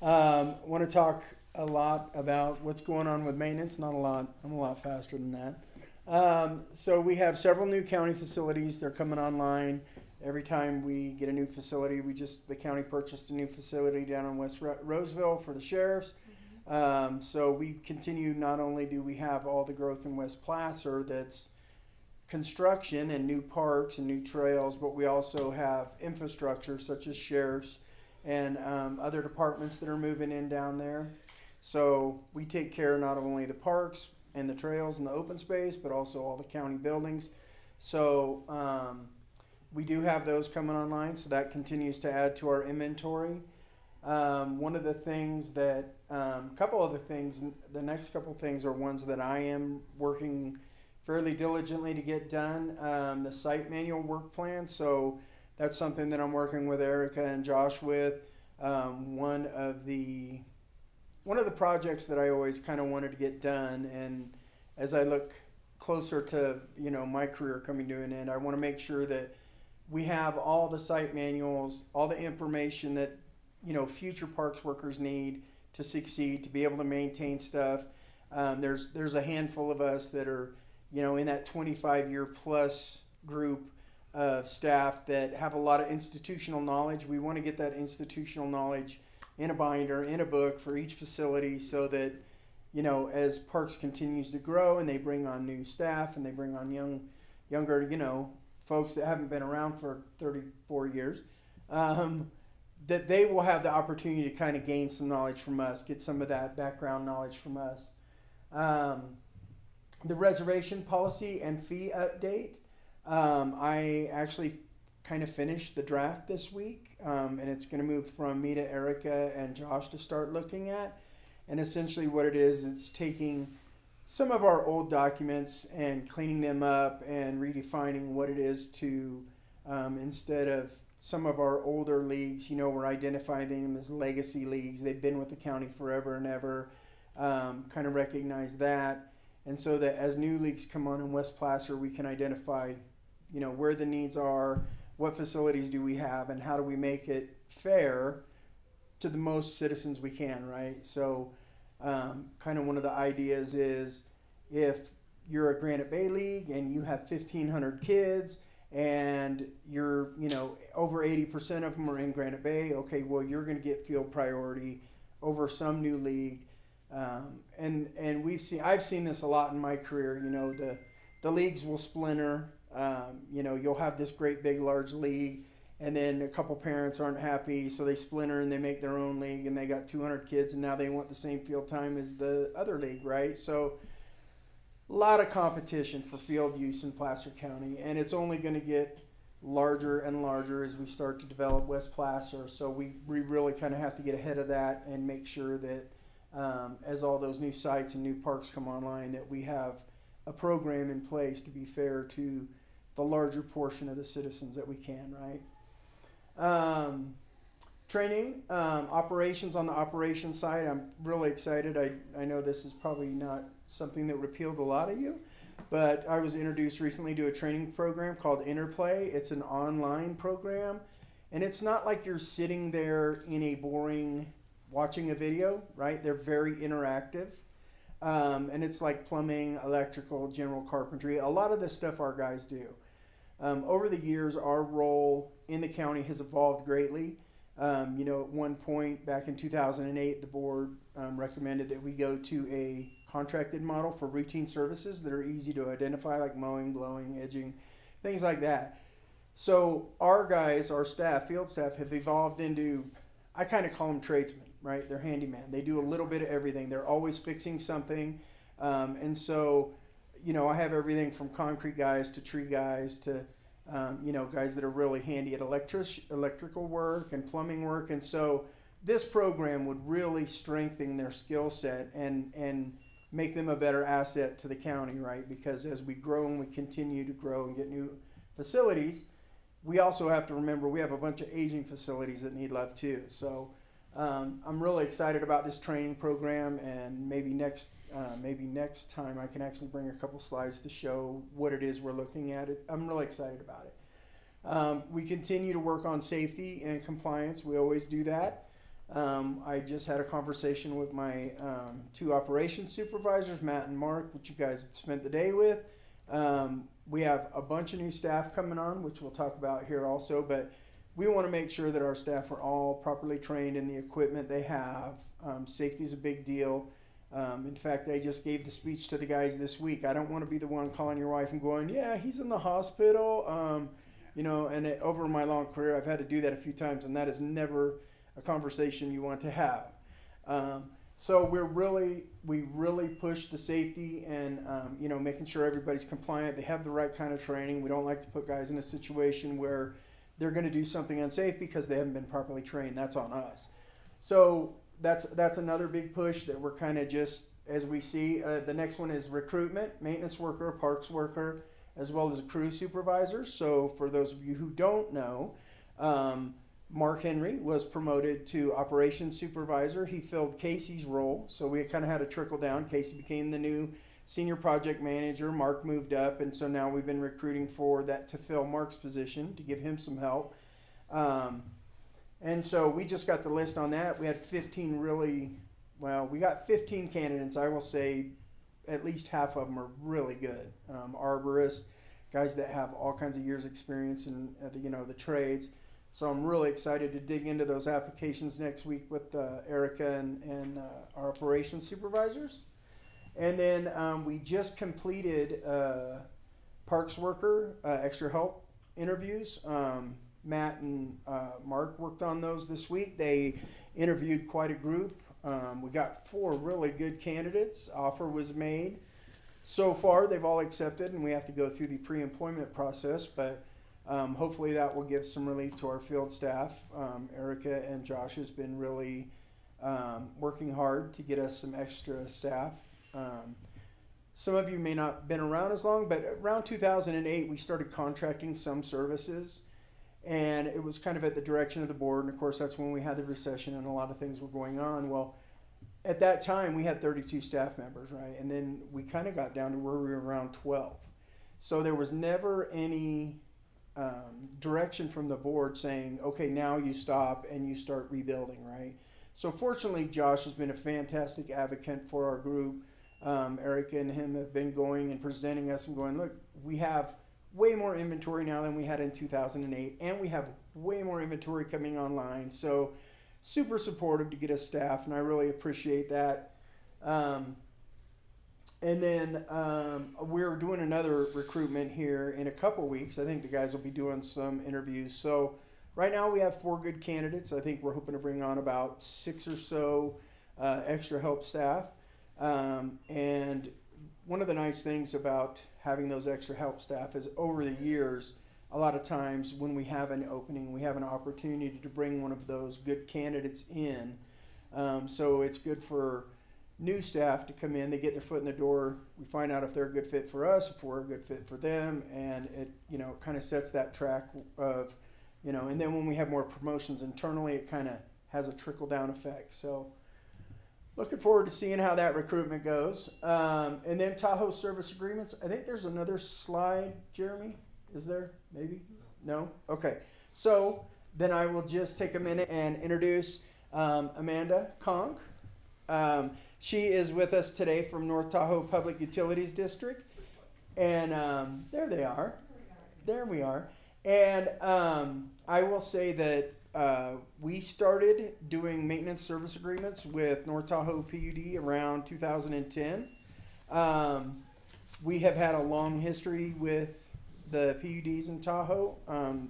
Want to talk a lot about what's going on with maintenance. Not a lot. I'm a lot faster than that. So we have several new county facilities. They're coming online. Every time we get a new facility, the county purchased a new facility down in West Roseville for the sheriffs. So we continue, not only do we have all the growth in West Placer that's construction and new parks and new trails, but we also have infrastructure such as sheriffs and other departments that are moving in down there. So we take care of not only the parks and the trails and the open space, but also all the county buildings. So we do have those coming online, so that continues to add to our inventory. One of the things that, couple of the things, the next couple of things are ones that I am working fairly diligently to get done. The site manual work plan, so that's something that I'm working with Erica and Josh with. One of the projects that I always kind of wanted to get done, and as I look closer to my career coming to an end, I want to make sure that we have all the site manuals, all the information that future parks workers need to succeed, to be able to maintain stuff. There's a handful of us that are in that 25-year plus group of staff that have a lot of institutional knowledge. We want to get that institutional knowledge in a binder, in a book for each facility, so that as parks continues to grow and they bring on new staff and they bring on younger folks that haven't been around for 34 years, that they will have the opportunity to kind of gain some knowledge from us, get some of that background knowledge from us. The reservation policy and fee update. I actually kind of finished the draft this week, and it's going to move from me to Erica and Josh to start looking at. And essentially what it is, it's taking some of our old documents and cleaning them up and redefining what it is to, instead of some of our older leagues, we're identifying them as legacy leagues. They've been with the county forever and ever, kind of recognize that. And so that as new leagues come on in West Placer, we can identify, where the needs are, what facilities do we have, and how do we make it fair to the most citizens we can, right? So kind of one of the ideas is if you're a Granite Bay League and you have 1,500 kids and you're, over 80% of them are in Granite Bay, okay, well, you're going to get field priority over some new league. And I've seen this a lot in my career, the leagues will splinter, you'll have this great big large league, and then a couple parents aren't happy, so they splinter and they make their own league, and they got 200 kids, and now they want the same field time as the other league, right? So a lot of competition for field use in Placer County, and it's only going to get larger and larger as we start to develop West Placer. So we really kind of have to get ahead of that and make sure that as all those new sites and new parks come online, that we have a program in place to be fair to the larger portion of the citizens that we can, right? Training, operations on the operations side. I'm really excited. I know this is probably not something that would appeal to a lot of you, but I was introduced recently to a training program called Interplay. It's an online program, and it's not like you're sitting there in a boring watching a video, right? They're very interactive. And it's like plumbing, electrical, general carpentry, a lot of the stuff our guys do. Over the years, our role in the county has evolved greatly. At one point back in 2008, the board recommended that we go to a contracted model for routine services that are easy to identify, like mowing, blowing, edging, things like that. So our guys, our staff, field staff, have evolved into, I kind of call them tradesmen, right? They're handyman. They do a little bit of everything. They're always fixing something. And so, I have everything from concrete guys to tree guys to, guys that are really handy at electrical work and plumbing work. And so this program would really strengthen their skill set and make them a better asset to the county, right? Because as we grow and we continue to grow and get new facilities, we also have to remember we have a bunch of aging facilities that need love too. So I'm really excited about this training program, and maybe next time I can actually bring a couple slides to show what it is we're looking at. I'm really excited about it. We continue to work on safety and compliance. We always do that. I just had a conversation with my two operations supervisors, Matt and Mark, which you guys have spent the day with. We have a bunch of new staff coming on, which we'll talk about here also, but we want to make sure that our staff are all properly trained in the equipment they have. Safety is a big deal. In fact, I just gave the speech to the guys this week. I don't want to be the one calling your wife and going, yeah, he's in the hospital. Over my long career, I've had to do that a few times, and that is never a conversation you want to have. So we really push the safety and, making sure everybody's compliant. They have the right kind of training. We don't like to put guys in a situation where they're going to do something unsafe because they haven't been properly trained. That's on us. So that's another big push that we're kind of just, as we see. The next one is recruitment, maintenance worker, parks worker, as well as a crew supervisor. So for those of you who don't know, Mark Henry was promoted to operations supervisor. He filled Casey's role. So we kind of had a trickle down. Casey became the new senior project manager. Mark moved up, and so now we've been recruiting for that to fill Mark's position to give him some help. And so we just got the list on that. We had 15 we got 15 candidates. I will say at least half of them are really good. Arborists, guys that have all kinds of years experience in the trades. So I'm really excited to dig into those applications next week with Erica and our operations supervisors. And then we just completed parks worker, extra help interviews. Matt and Mark worked on those this week. They interviewed quite a group. We got 4 really good candidates. Offer was made. So far, they've all accepted, and we have to go through the pre-employment process, but hopefully that will give some relief to our field staff. Erica and Josh has been really working hard to get us some extra staff. Some of you may not have been around as long, but around 2008, we started contracting some services, and it was kind of at the direction of the board. And of course, that's when we had the recession and a lot of things were going on. Well, at that time, we had 32 staff members, right? And then we kind of got down to where we were around 12. So there was never any direction from the board saying, okay, now you stop and you start rebuilding, right? So fortunately, Josh has been a fantastic advocate for our group. Erica and him have been going and presenting us and going, look, we have way more inventory now than we had in 2008, and we have way more inventory coming online. So super supportive to get us staff, and I really appreciate that. And then we're doing another recruitment here in a couple weeks. I think the guys will be doing some interviews. So right now we have 4 good candidates. I think we're hoping to bring on about 6 or so extra help staff. And one of the nice things about having those extra help staff is over the years, a lot of times when we have an opening, we have an opportunity to bring one of those good candidates in. So it's good for new staff to come in, they get their foot in the door, we find out if they're a good fit for us, if we're a good fit for them, and it, you know, kind of sets that track of, you know, and then when we have more promotions internally, it kind of has a trickle down effect. So looking forward to seeing how that recruitment goes. And then Tahoe service agreements. I think there's another slide, Jeremy. Is there? Maybe? No? Okay. So then I will just take a minute and introduce Amanda Conk. She is with us today from North Tahoe Public Utilities District. And there they are. There we are. And I will say that we started doing maintenance service agreements with North Tahoe PUD around 2010. We have had a long history with the PUDs in Tahoe,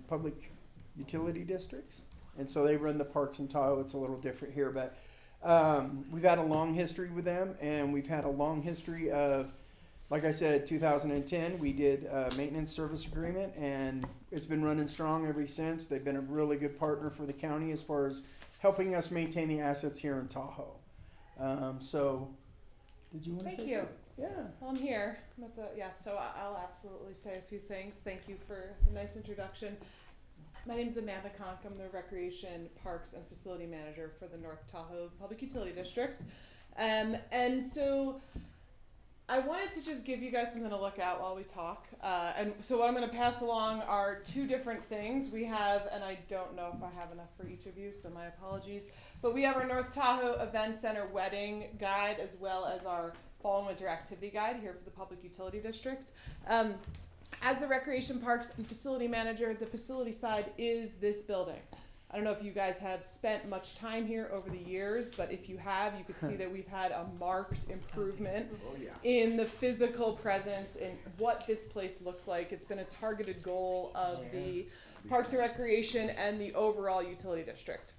public utility districts. And so they run the parks in Tahoe. It's a little different here, but we've had a long history with them, and we've had a long history of, like I said, 2010, we did a maintenance service agreement, and it's been running strong ever since. They've been a really good partner for the county as far as helping us maintain the assets here in Tahoe. So, did you want to say Thank you. something? Yeah. Well, I'm here. I'm at the, yeah, so I'll absolutely say a few things. Thank you for the nice introduction. My name is Amanda Conk. I'm the Recreation, Parks, and Facility Manager for the North Tahoe Public Utility District. And so I wanted to just give you guys something to look at while we talk. And so what I'm going to pass along are 2 different things. We have, and I don't know if I have enough for each of you, so my apologies, but we have our North Tahoe Event Center Wedding Guide as well as our Fall and Winter Activity Guide here for the Public Utility District. As the Recreation, Parks, and Facility Manager, the facility side is this building. I don't know if you guys have spent much time here over the years, but if you have, you could see that we've had a marked improvement in the physical presence and what this place looks like. It's been a targeted goal of the Parks and Recreation and the overall utility district.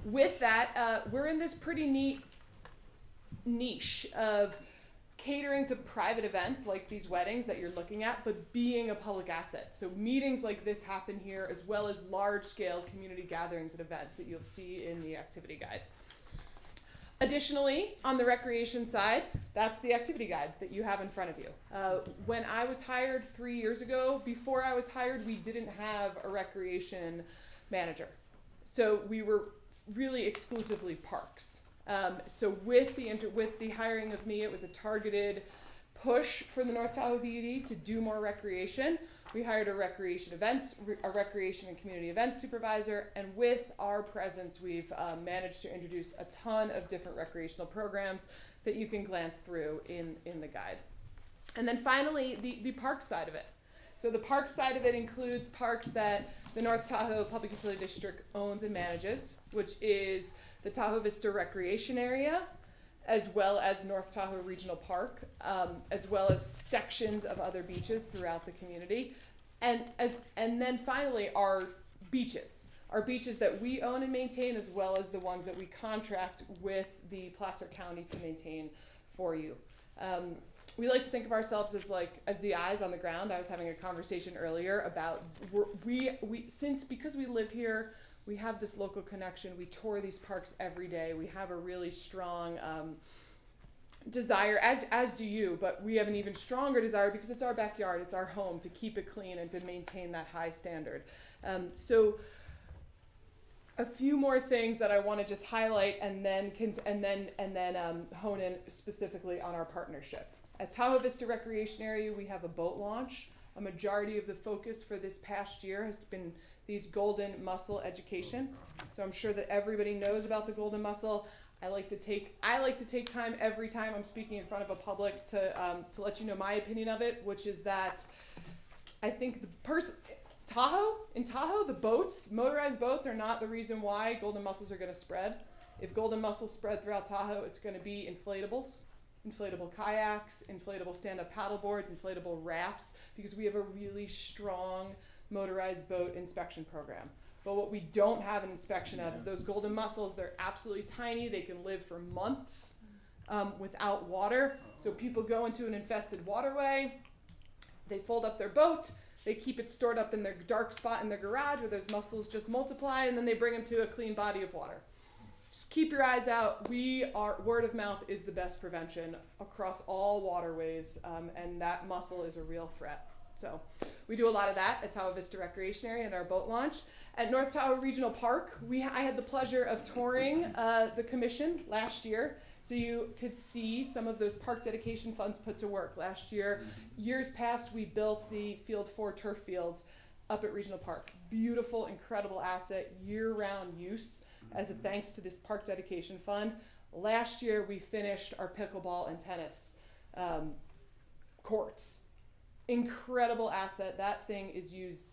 With that, we're in this pretty neat niche of catering to private events like these weddings that you're looking at, but being a public asset. So meetings like this happen here, as well as large-scale community gatherings and events that you'll see in the activity guide. Additionally, on the recreation side, that's the activity guide that you have in front of you. When I was hired 3 years ago, before I was hired, we didn't have a recreation manager. So we were really exclusively parks. So with the hiring of me, it was a targeted push for the North Tahoe PUD to do more recreation. We hired a recreation and community events supervisor, and with our presence, we've managed to introduce a ton of different recreational programs that you can glance through in the guide. And then finally, the park side of it. So the park side of it includes parks that the North Tahoe Public Utility District owns and manages, which is the Tahoe Vista Recreation Area, as well as North Tahoe Regional Park, as well as sections of other beaches throughout the community. and then finally our beaches that we own and maintain, as well as the ones that we contract with the Placer County to maintain for you. We like to think of ourselves as the eyes on the ground. I was having a conversation earlier about because we live here, we have this local connection. We tour these parks every day. We have a really strong desire, as do you, but we have an even stronger desire because it's our backyard, it's our home, to keep it clean and to maintain that high standard. So a few more things that I want to just highlight and then hone in specifically on our partnership. At Tahoe Vista Recreation Area, we have a boat launch. A majority of the focus for this past year has been the golden mussel education. So I'm sure that everybody knows about the golden mussel. I like to take time every time I'm speaking in front of a public to let you know my opinion of it, which is that I think in Tahoe, the motorized boats are not the reason why golden mussels are going to spread. If golden mussels spread throughout Tahoe, it's going to be inflatables, inflatable kayaks, inflatable stand-up paddle boards, inflatable rafts, because we have a really strong motorized boat inspection program. But what we don't have an inspection of is those golden mussels. They're absolutely tiny. They can live for months without water. So people go into an infested waterway, they fold up their boat, they keep it stored up in their dark spot in their garage where those mussels just multiply, and then they bring them to a clean body of water. Just keep your eyes out. Word of mouth is the best prevention across all waterways, and that mussel is a real threat. So we do a lot of that at Tahoe Vista Recreation Area and our boat launch. At North Tahoe Regional Park, I had the pleasure of touring the commission last year, so you could see some of those park dedication funds put to work. Last year, years past, we built the Field 4 turf field up at Regional Park. Beautiful, incredible asset, year-round use as a thanks to this park dedication fund. Last year, we finished our pickleball and tennis courts. Incredible asset. That thing is used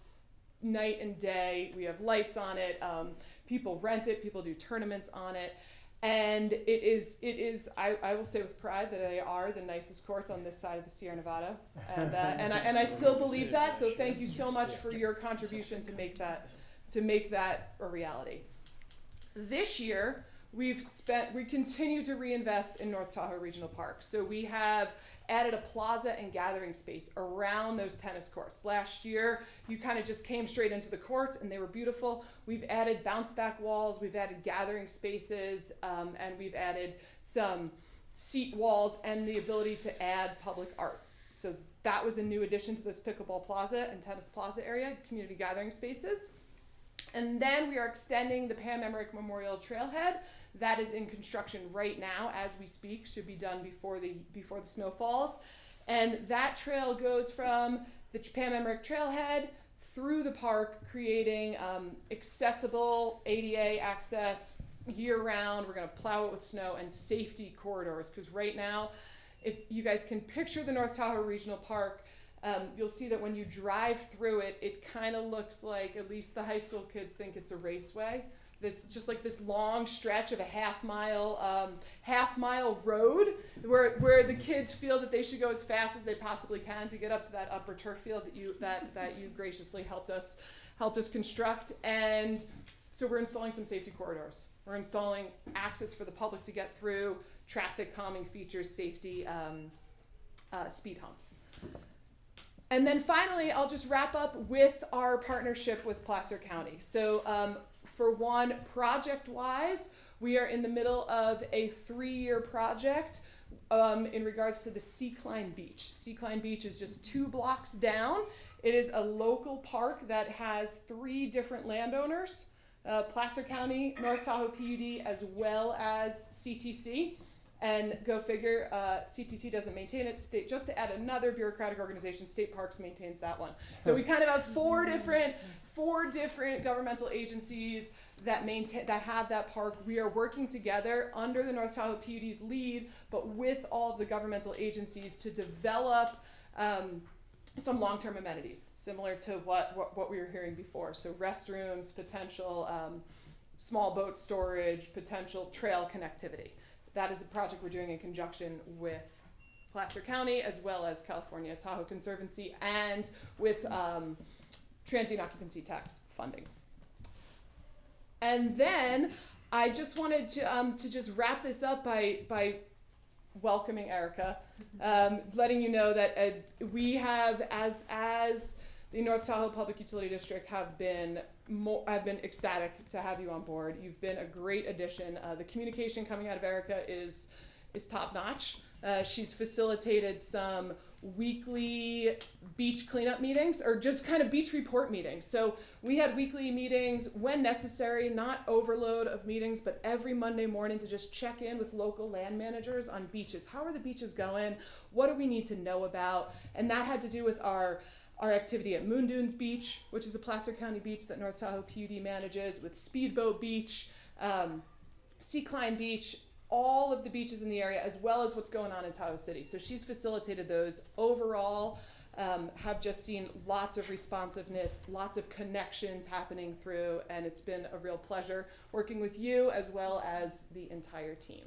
night and day. We have lights on it. People rent it. People do tournaments on it. And it is. I will say with pride that they are the nicest courts on this side of the Sierra Nevada, and I still believe that. So thank you so much for your contribution to make that a reality. This year we continue to reinvest in North Tahoe Regional Park. So we have added a plaza and gathering space around those tennis courts. Last year, you kind of just came straight into the courts and they were beautiful. We've added bounce back walls, we've added gathering spaces, and we've added some seat walls and the ability to add public art. So that was a new addition to this pickleball plaza and tennis plaza area, community gathering spaces. And then we are extending the Pam Emmerich Memorial Trailhead. That is in construction right now as we speak, should be done before the snow falls. And that trail goes from the Pam Emmerich Trailhead through the park, creating accessible ADA access year-round. We're going to plow it with snow and safety corridors, because right now, if you guys can picture the North Tahoe Regional Park, you'll see that when you drive through it, it kind of looks like, at least the high school kids think it's a raceway. It's just like this long stretch of a half mile road where the kids feel that they should go as fast as they possibly can to get up to that upper turf field that you graciously helped us construct. And so we're installing some safety corridors. We're installing access for the public to get through, traffic calming features, safety, speed humps. And then finally, I'll just wrap up with our partnership with Placer County. So for one, project-wise, we are in the middle of a 3-year project in regards to the Seacline Beach. Seacline Beach is just 2 blocks down. It is a local park that has 3 different landowners, Placer County, North Tahoe PUD, as well as CTC. And go figure, CTC doesn't maintain it. State, just to add another bureaucratic organization, State Parks maintains that one. So we kind of have four different governmental agencies that have that park. We are working together under the North Tahoe PUD's lead, but with all of the governmental agencies to develop some long-term amenities, similar to what we were hearing before. So restrooms, potential small boat storage, potential trail connectivity. That is a project we're doing in conjunction with Placer County, as well as California Tahoe Conservancy, and with transient occupancy tax funding. And then I just wanted to just wrap this up by welcoming Erica, letting you know that we have, as the North Tahoe Public Utility District, have been ecstatic to have you on board. You've been a great addition. The communication coming out of Erica is top notch. She's facilitated some weekly beach cleanup meetings, or just kind of beach report meetings. So we had weekly meetings when necessary, not overload of meetings, but every Monday morning to just check in with local land managers on beaches. How are the beaches going? What do we need to know about? And that had to do with our activity at Moon Dunes Beach, which is a Placer County beach that North Tahoe PUD manages, with Speedboat Beach, Sea Climb Beach, all of the beaches in the area, as well as what's going on in Tahoe City. So she's facilitated those. Overall, have just seen lots of responsiveness, lots of connections happening through, and it's been a real pleasure working with you as well as the entire team.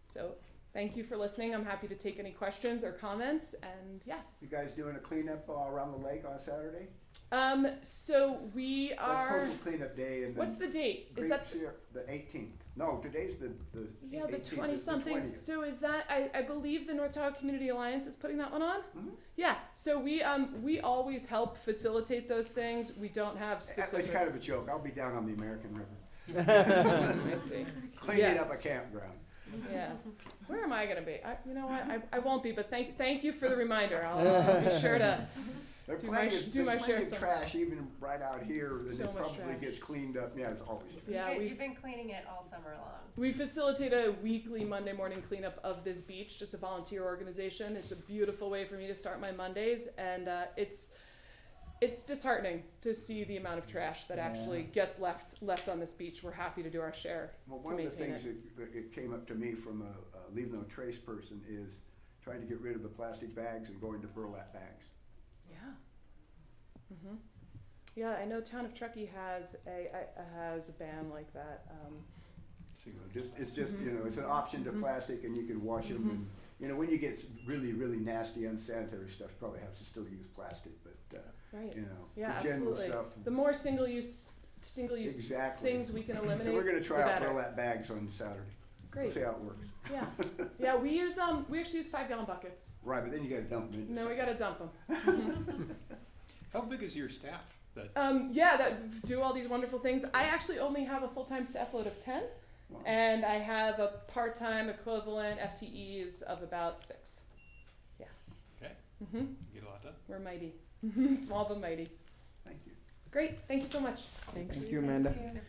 So thank you for listening. I'm happy to take any questions or comments, and yes. You guys doing a cleanup around the lake on Saturday? So we are. That's Coastal Cleanup Day. And what's the date? Is that the 18th? No, today's the yeah, the 18th, 20-something. So is that, I believe the North Tahoe Community Alliance is putting that one on? Mm-hmm. Yeah, so we always help facilitate those things. We don't have specific. It's kind of a joke. I'll be down on the American River. I see. Cleaning up a campground. Yeah. Where am I going to be? You know what? I won't be, but thank you for the reminder. I'll be sure to There's do plenty my share of somewhere trash even right out here, and So it much probably trash. gets cleaned up. Yeah, it's always. Yeah, You've been cleaning it all summer long. we facilitate a weekly Monday morning cleanup of this beach, just a volunteer organization. It's a beautiful way for me to start my Mondays, and it's disheartening to see the amount of trash that actually gets left on this beach. We're happy to do our share Well, to one of the maintain things that it came up to me from a Leave No Trace person is trying to get rid of the plastic bags and going to burlap bags. Yeah. Mhm. Yeah, I know Town of Truckee has a ban like that. So, it's just it's an option to plastic, and you can wash them. And when you get really really nasty unsanitary stuff, you probably have to still use plastic. But Right. the general absolutely. stuff. The more single use Exactly. things we can eliminate. So we're going to try the out better. burlap bags on Saturday. Great. We'll see how it works. Yeah. Yeah, we actually use 5-gallon buckets. Right, but then you got to dump them. No, we gotta dump them. How big is your staff? That do all these wonderful things. I actually only have a full-time staff load of 10, Wow. and I have a part-time equivalent FTEs of about 6. Yeah. Okay. Mhm. Get a lot done. We're mighty, small but mighty. Thank you. Great. Thank you so much. Thank you, Amanda. Thank you.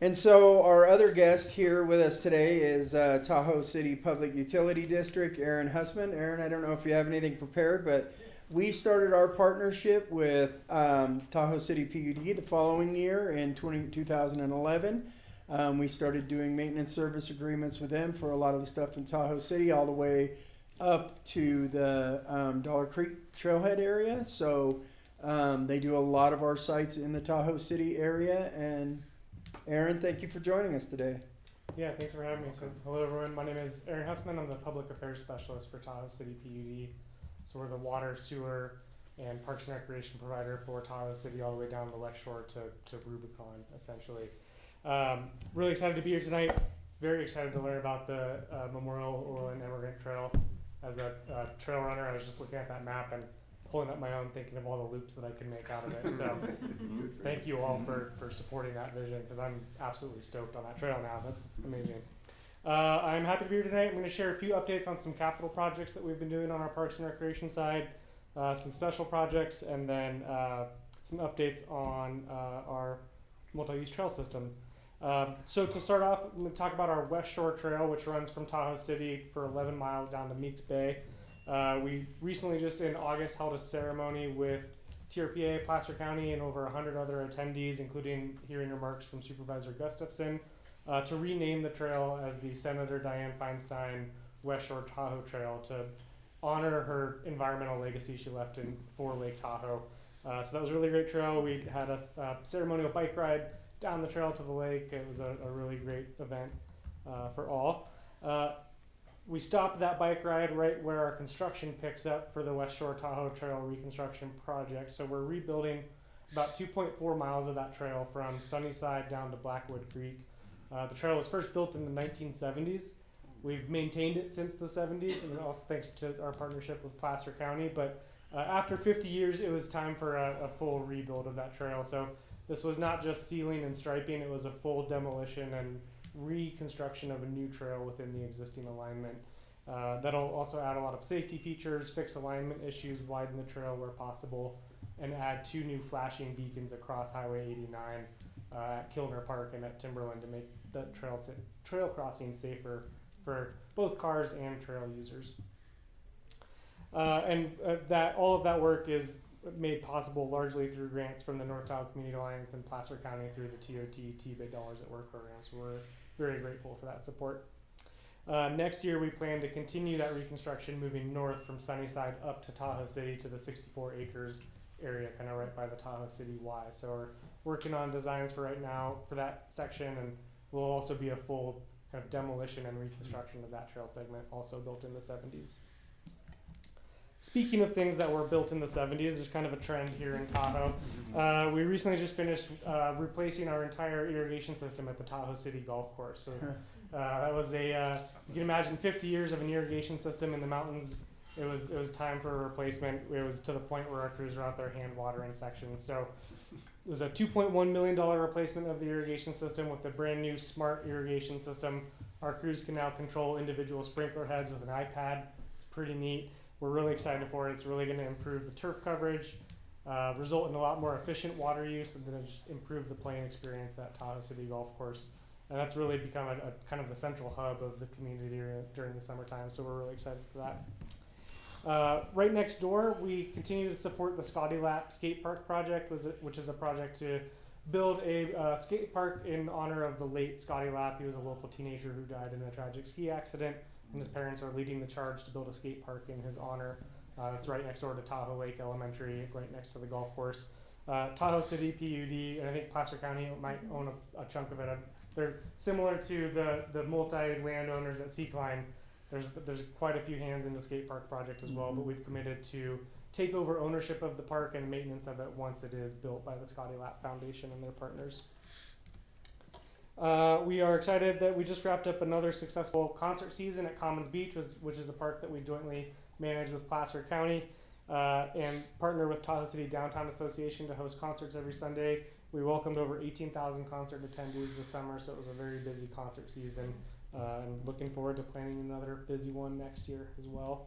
And so our other guest here with us today is Tahoe City Public Utility District, Aaron Hussman. Aaron, I don't know if you have anything prepared, but we started our partnership with Tahoe City PUD the following year in 2011. We started doing maintenance service agreements with them for a lot of the stuff in Tahoe City, all the way up to the Dollar Creek Trailhead area. So they do a lot of our sites in the Tahoe City area. And Aaron, thank you for joining us today. Yeah, thanks for having me. So, hello everyone. My name is Aaron Hussman. I'm the Public Affairs Specialist for Tahoe City PUD. So we're the water, sewer, and parks and recreation provider for Tahoe City all the way down the West Shore to Rubicon, essentially. Really excited to be here tonight. Very excited to learn about the Memorial Orland Emigrant Trail. As a trail runner, I was just looking at that map and pulling up my own, thinking of all the loops that I can make out of it. So thank you all for supporting that vision, because I'm absolutely stoked on that trail now. That's amazing. I'm happy to be here tonight. I'm going to share a few updates on some capital projects that we've been doing on our parks and recreation side, some special projects, and then some updates on our multi-use trail system. So to start off, I'm going to talk about our West Shore Trail, which runs from Tahoe City for 11 miles down to Meeks Bay. We recently, just in August, held a ceremony with TRPA, Placer County, and over 100 other attendees, including hearing remarks from Supervisor Gustafson, to rename the trail as the Senator Dianne Feinstein West Shore Tahoe Trail to honor her environmental legacy she left for Lake Tahoe. So that was a really great trail. We had a ceremonial bike ride down the trail to the lake. It was a really great event for all. we stopped that bike ride right where our construction picks up for the West Shore Tahoe Trail reconstruction project. So we're rebuilding about 2.4 miles of that trail from Sunnyside down to Blackwood Creek. The trail was first built in the 1970s. We've maintained it since the 70s, and also thanks to our partnership with Placer County. But after 50 years, it was time for a full rebuild of that trail. So this was not just sealing and striping, it was a full demolition and reconstruction of a new trail within the existing alignment. That'll also add a lot of safety features, fix alignment issues, widen the trail where possible, and add 2 new flashing beacons across Highway 89 at Kilner Park and at Timberland to make the trail crossing safer for both cars and trail users. That all of that work is made possible largely through grants from the North Tahoe Community Alliance and Placer County through the TOT TBID Dollars at Work program. So we're very grateful for that support. Next year, we plan to continue that reconstruction, moving north from Sunnyside up to Tahoe City to the 64 acres area, kind of right by the Tahoe City Y. So we're working on designs for right now for that section, and will also be a full kind of demolition and reconstruction of that trail segment, also built in the 70s. Speaking of things that were built in the 70s, there's kind of a trend here in Tahoe. We recently just finished replacing our entire irrigation system at the Tahoe City Golf Course. So that was you can imagine 50 years of an irrigation system in the mountains. It was time for a replacement. It was to the point where our crews were out there hand watering sections. So it was a $2.1 million replacement of the irrigation system with a brand new smart irrigation system. Our crews can now control individual sprinkler heads with an iPad. It's pretty neat. We're really excited for it. It's really going to improve the turf coverage, result in a lot more efficient water use, and then just improve the playing experience at Tahoe City Golf Course. And that's really become a kind of the central hub of the community during the summertime, so we're really excited for that. Right next door, we continue to support the Scotty Lap Skate Park project, which is a project to build a skate park in honor of the late Scotty Lap. He was a local teenager who died in a tragic ski accident, and his parents are leading the charge to build a skate park in his honor. It's right next door to Tahoe Lake Elementary, right next to the golf course. Tahoe City PUD, and I think Placer County might own a chunk of it. They're similar to the multi-landowners at Seacline. There's quite a few hands in the skate park project as well, but we've committed to take over ownership of the park and maintenance of it once it is built by the Scotty Lap Foundation and their partners. We are excited that we just wrapped up another successful concert season at Commons Beach, which is a park that we jointly manage with Placer County and partner with Tahoe City Downtown Association to host concerts every Sunday. We welcomed over 18,000 concert attendees this summer, so it was a very busy concert season. And looking forward to planning another busy one next year as well.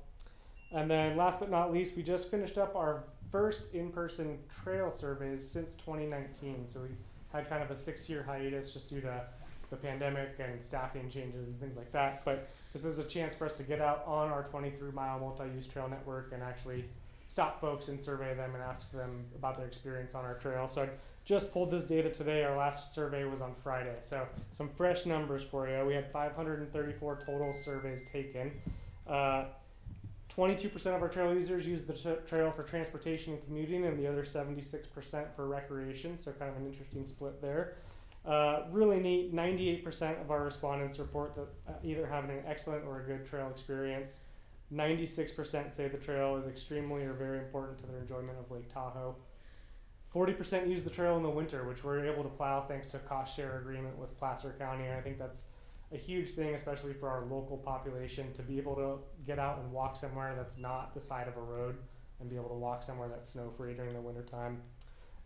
And then last but not least, we just finished up our first in-person trail surveys since 2019. So we had kind of a 6-year hiatus just due to the pandemic and staffing changes and things like that. But this is a chance for us to get out on our 23-mile multi-use trail network and actually stop folks and survey them and ask them about their experience on our trail. So I just pulled this data today. Our last survey was on Friday. So some fresh numbers for you. We had 534 total surveys taken. 22% of our trail users use the trail for transportation and commuting, and the other 76% for recreation, so kind of an interesting split there. Really neat, 98% of our respondents report that either having an excellent or a good trail experience. 96% say the trail is extremely or very important to their enjoyment of Lake Tahoe. 40% use the trail in the winter, which we're able to plow thanks to a cost share agreement with Placer County, and I think that's a huge thing, especially for our local population, to be able to get out and walk somewhere that's not the side of a road and be able to walk somewhere that's snow-free during the wintertime.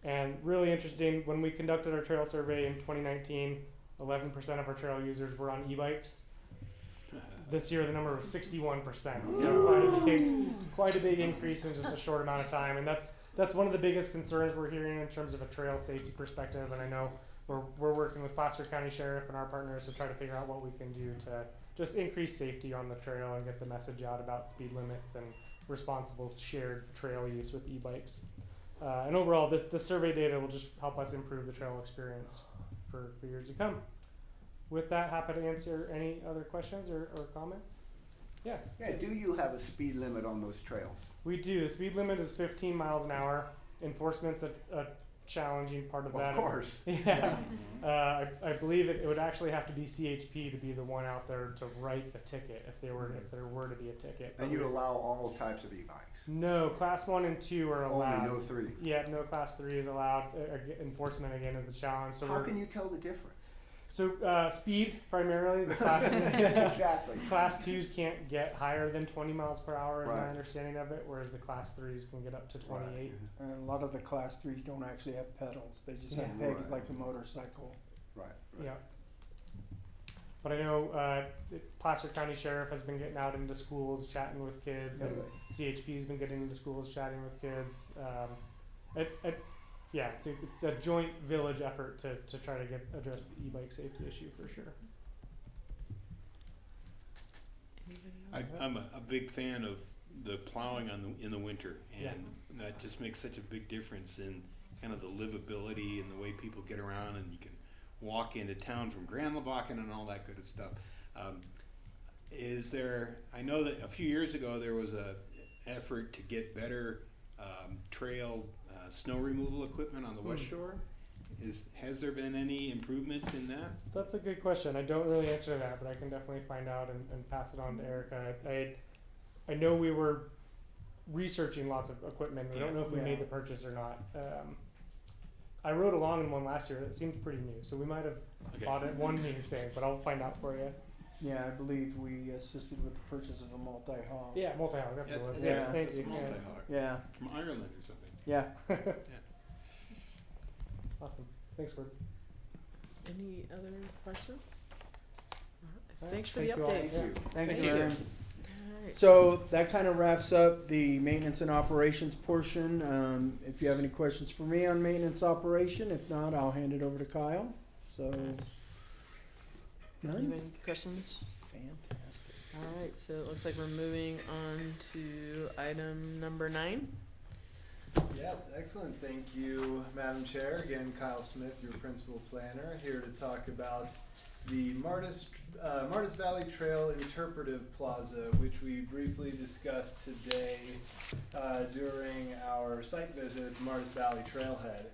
And really interesting, when we conducted our trail survey in 2019, 11% of our trail users were on e-bikes. This year the number was 61%, so quite a big increase in just a short amount of time. And that's one of the biggest concerns we're hearing in terms of a trail safety perspective, and I know we're working with Placer County Sheriff and our partners to try to figure out what we can do to just increase safety on the trail and get the message out about speed limits and responsible shared trail use with e-bikes. And overall, this survey data will just help us improve the trail experience for years to come. With that, happy to answer any other questions or comments. Yeah. Yeah, do you have a speed limit on those trails? We do. The speed limit is 15 miles an hour. Enforcement's a challenging part of Of that. course. Yeah. I believe it would actually have to be CHP to be the one out there to write the ticket if there were to be a ticket. And you allow all types of e-bikes? No, class 1 and 2 are allowed. Only no 3? Yeah, no class 3 is allowed. Enforcement again is the challenge. So How can you tell the difference? So speed primarily. The class Exactly. class 2s can't get higher than 20 miles per hour, is my Right. understanding of it, whereas the class 3s can get up to 28. And a lot of the class 3s don't actually have pedals. They just have Yeah. pegs Right. like a motorcycle. Right. Yeah. But I know the Placer County Sheriff has been getting out into schools, chatting with kids, and CHP's been getting into schools, chatting with kids. Yeah, it's a joint village effort to try to address the e-bike safety issue for sure. I'm a big fan of the plowing in the winter, and that just makes such a big difference in kind of the livability and the way people get around, and you can walk into town from Grand Lebacan and all that good stuff. I know that a few years ago there was a effort to get better trail snow removal equipment on the West Shore. Has there been any improvement in that? That's a good question. I don't really answer that, but I can definitely find out and pass it on to Erica. I know we were researching lots of equipment. We don't know if we made the purchase or not. I rode along in one last year that seemed pretty new, so we might have bought it one new thing, but I'll find out for you. Yeah, I believe we assisted with the purchase of a multi-haul. Yeah, multi-hog, that's what it was. Yeah. Thank It's you. a multi-hog. Yeah. From Ireland or something. Yeah. Awesome. Thanks, Word. Any other questions? Alright, Thanks for the thank you all. updates. Thank Thank you, you. Aaron. Alright. So that kind of wraps up the maintenance and operations portion. If you have any questions for me on maintenance operation, if not, I'll hand it over to Kyle. So, You have none? any questions? Fantastic. Alright, so it looks like we're moving on to item number 9. Yes, excellent. Thank you, Madam Chair. Again, Kyle Smith, your principal planner, here to talk about the Martis Valley Trail Interpretive Plaza, which we briefly discussed today during our site visit at Martis Valley Trailhead.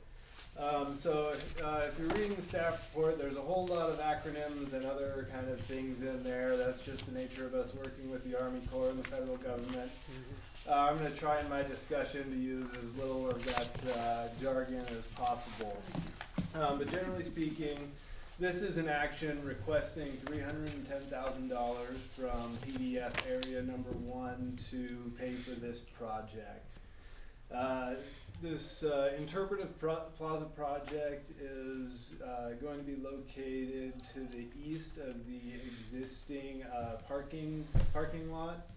If you're reading the staff report, there's a whole lot of acronyms and other kind of things in there. That's just the nature of us working with the Army Corps and the federal government. I'm going to try in my discussion to use as little of that jargon as possible. But generally speaking, this is an action requesting $310,000 from PDF Area Number 1 to pay for this project. This interpretive plaza project is going to be located to the east of the existing parking lot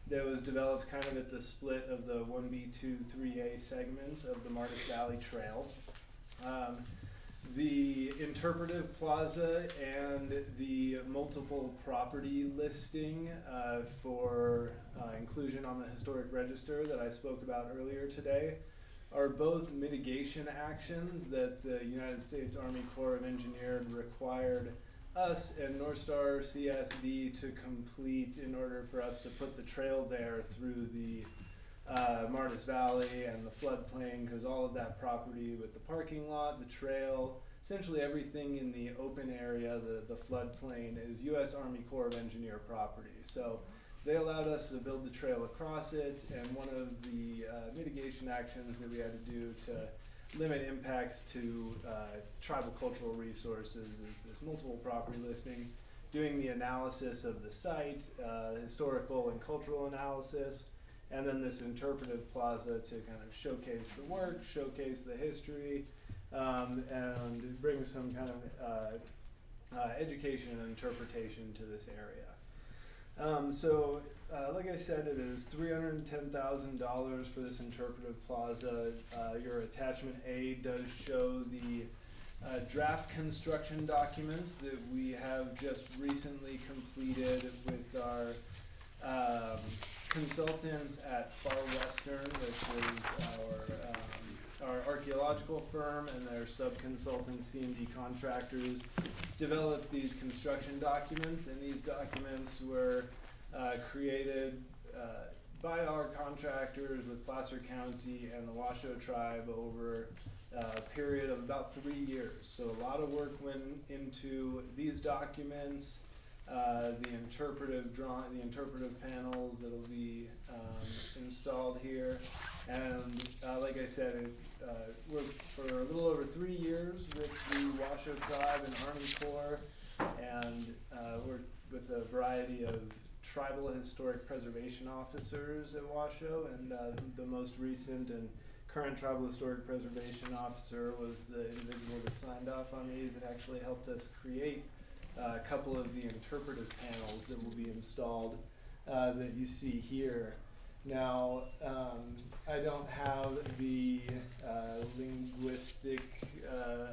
that was developed kind of at the split of the 1B2 3A segments of the Martis Valley Trail. The interpretive plaza and the multiple property listing for inclusion on the historic register that I spoke about earlier today are both mitigation actions that the United States Army Corps of Engineers required us and North Star CSD to complete in order for us to put the trail there through the Martis Valley and the floodplain, because all of that property with the parking lot, the trail, essentially everything in the open area, the floodplain, is U.S. Army Corps of Engineers property. So they allowed us to build the trail across it, and one of the mitigation actions that we had to do to limit impacts to tribal cultural resources is this multiple property listing, doing the analysis of the site, historical and cultural analysis, and then this interpretive plaza to kind of showcase the work, showcase the history, and bring some kind of education and interpretation to this area. Like I said, it is $310,000 for this interpretive plaza. Your attachment A does show the draft construction documents that we have just recently completed with our consultants at Far Western, which is our archaeological firm, and their sub-consultant C&D contractors developed these construction documents, and these documents were created by our contractors with Placer County and the Washoe Tribe over a period of about 3 years. So a lot of work went into these documents, the interpretive panels that'll be installed here. And like I said, worked for a little over 3 years with the Washoe Tribe and Army Corps, and worked with a variety of tribal historic preservation officers at Washoe, and the most recent and current tribal historic preservation officer was the individual that signed off on these. It actually helped us create a couple of the interpretive panels that will be installed that you see here. Now, I don't have the linguistic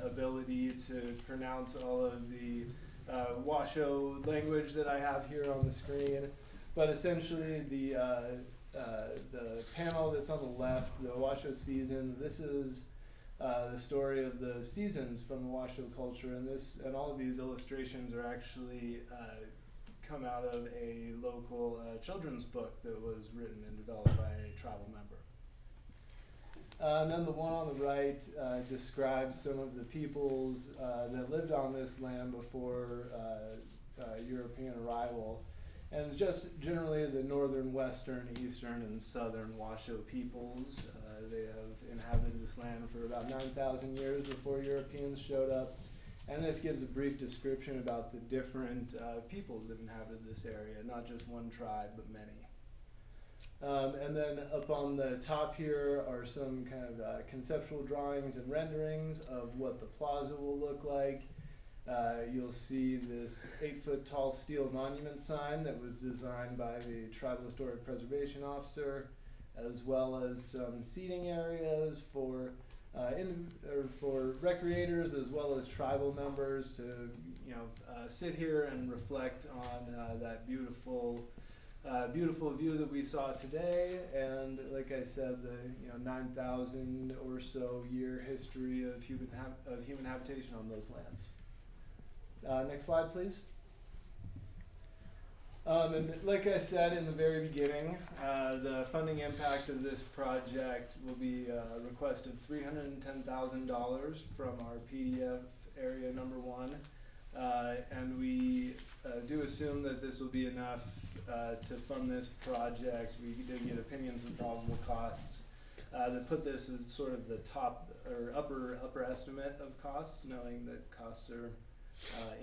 ability to pronounce all of the Washoe language that I have here on the screen, but essentially the panel that's on the left, the Washoe Seasons, this is the story of the seasons from the Washoe culture, and all of these illustrations are actually come out of a local children's book that was written and developed by a tribal member. And then the one on the right describes some of the peoples that lived on this land before European arrival. And it's just generally the northern, western, eastern, and southern Washoe peoples. They have inhabited this land for about 9,000 years before Europeans showed up. And this gives a brief description about the different peoples that inhabited this area, not just one tribe, but many. And then up on the top here are some kind of conceptual drawings and renderings of what the plaza will look like. You'll see this 8-foot tall steel monument sign that was designed by the Tribal Historic Preservation Officer, as well as some seating areas for recreators as well as tribal members to sit here and reflect on that beautiful view that we saw today, and like I said, the 9,000 or so year history of human habitation on those lands. Next slide, please. And like I said in the very beginning, the funding impact of this project will be a request of $310,000 from our PDF area number 1. And we do assume that this will be enough to fund this project. We did get opinions of probable costs that put this as sort of the top or upper estimate of costs, knowing that costs are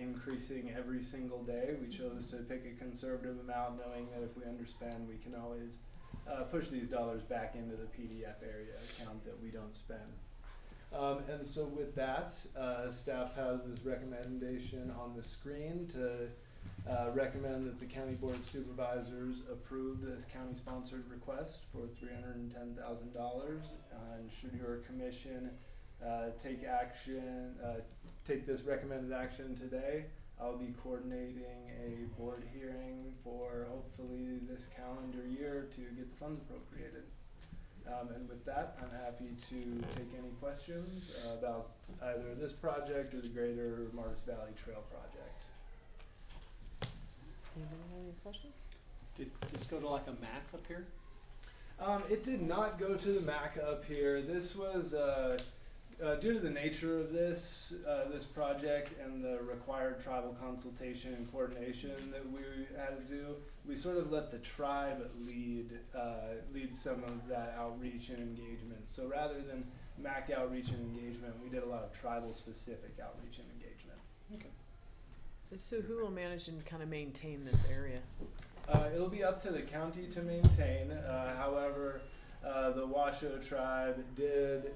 increasing every single day. We chose to pick a conservative amount, knowing that if we underspend, we can always push these dollars back into the PDF area account that we don't spend. And so with that, staff has this recommendation on the screen to recommend that the County Board of Supervisors approve this county-sponsored request for $310,000. And should your commission take this recommended action today, I'll be coordinating a board hearing for hopefully this calendar year to get the funds appropriated. And with that, I'm happy to take any questions about either this project or the greater Marks Valley Trail project. Anybody have any questions? Did this go to like a MAC up here? It did not go to the MAC up here. This was due to the nature of this project and the required tribal consultation and coordination that we had to do. We sort of let the tribe lead some of that outreach and engagement. So rather than MAC outreach and engagement, we did a lot of tribal specific outreach and engagement. Okay. So who will manage and kind of maintain this area? It'll be up to the county to maintain. However, the Washoe Tribe did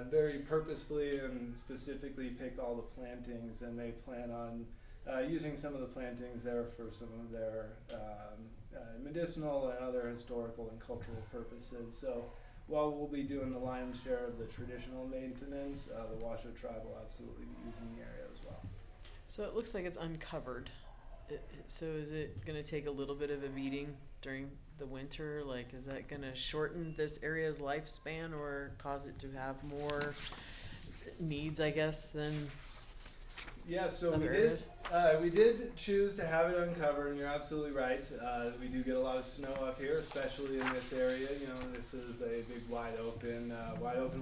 very purposefully and specifically pick all the plantings, and they plan on using some of the plantings there for some of their medicinal and other historical and cultural purposes. So while we'll be doing the lion's share of the traditional maintenance, the Washoe Tribe will absolutely be using the area as well. So it looks like it's uncovered. So is it going to take a little bit of a beating during the winter? Like, is that going to shorten this area's lifespan or cause it to have more needs, I guess, than Yeah, so other we did. areas? We did choose to have it uncovered, and you're absolutely right. We do get a lot of snow up here, especially in this area. You know, this is a big wide open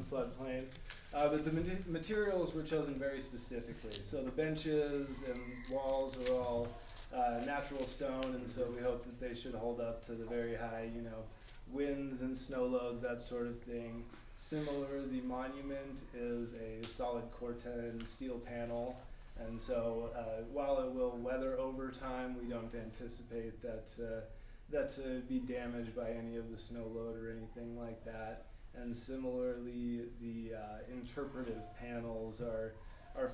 floodplain. But the materials were chosen very specifically. So the benches and walls are all natural stone, and so we hope that they should hold up to the very high, you know, winds and snow loads, that sort of thing. Similar, the monument is a solid Corten steel panel. And so, while it will weather over time, we don't anticipate that to be damaged by any of the snow load or anything like that. And similarly, the interpretive panels are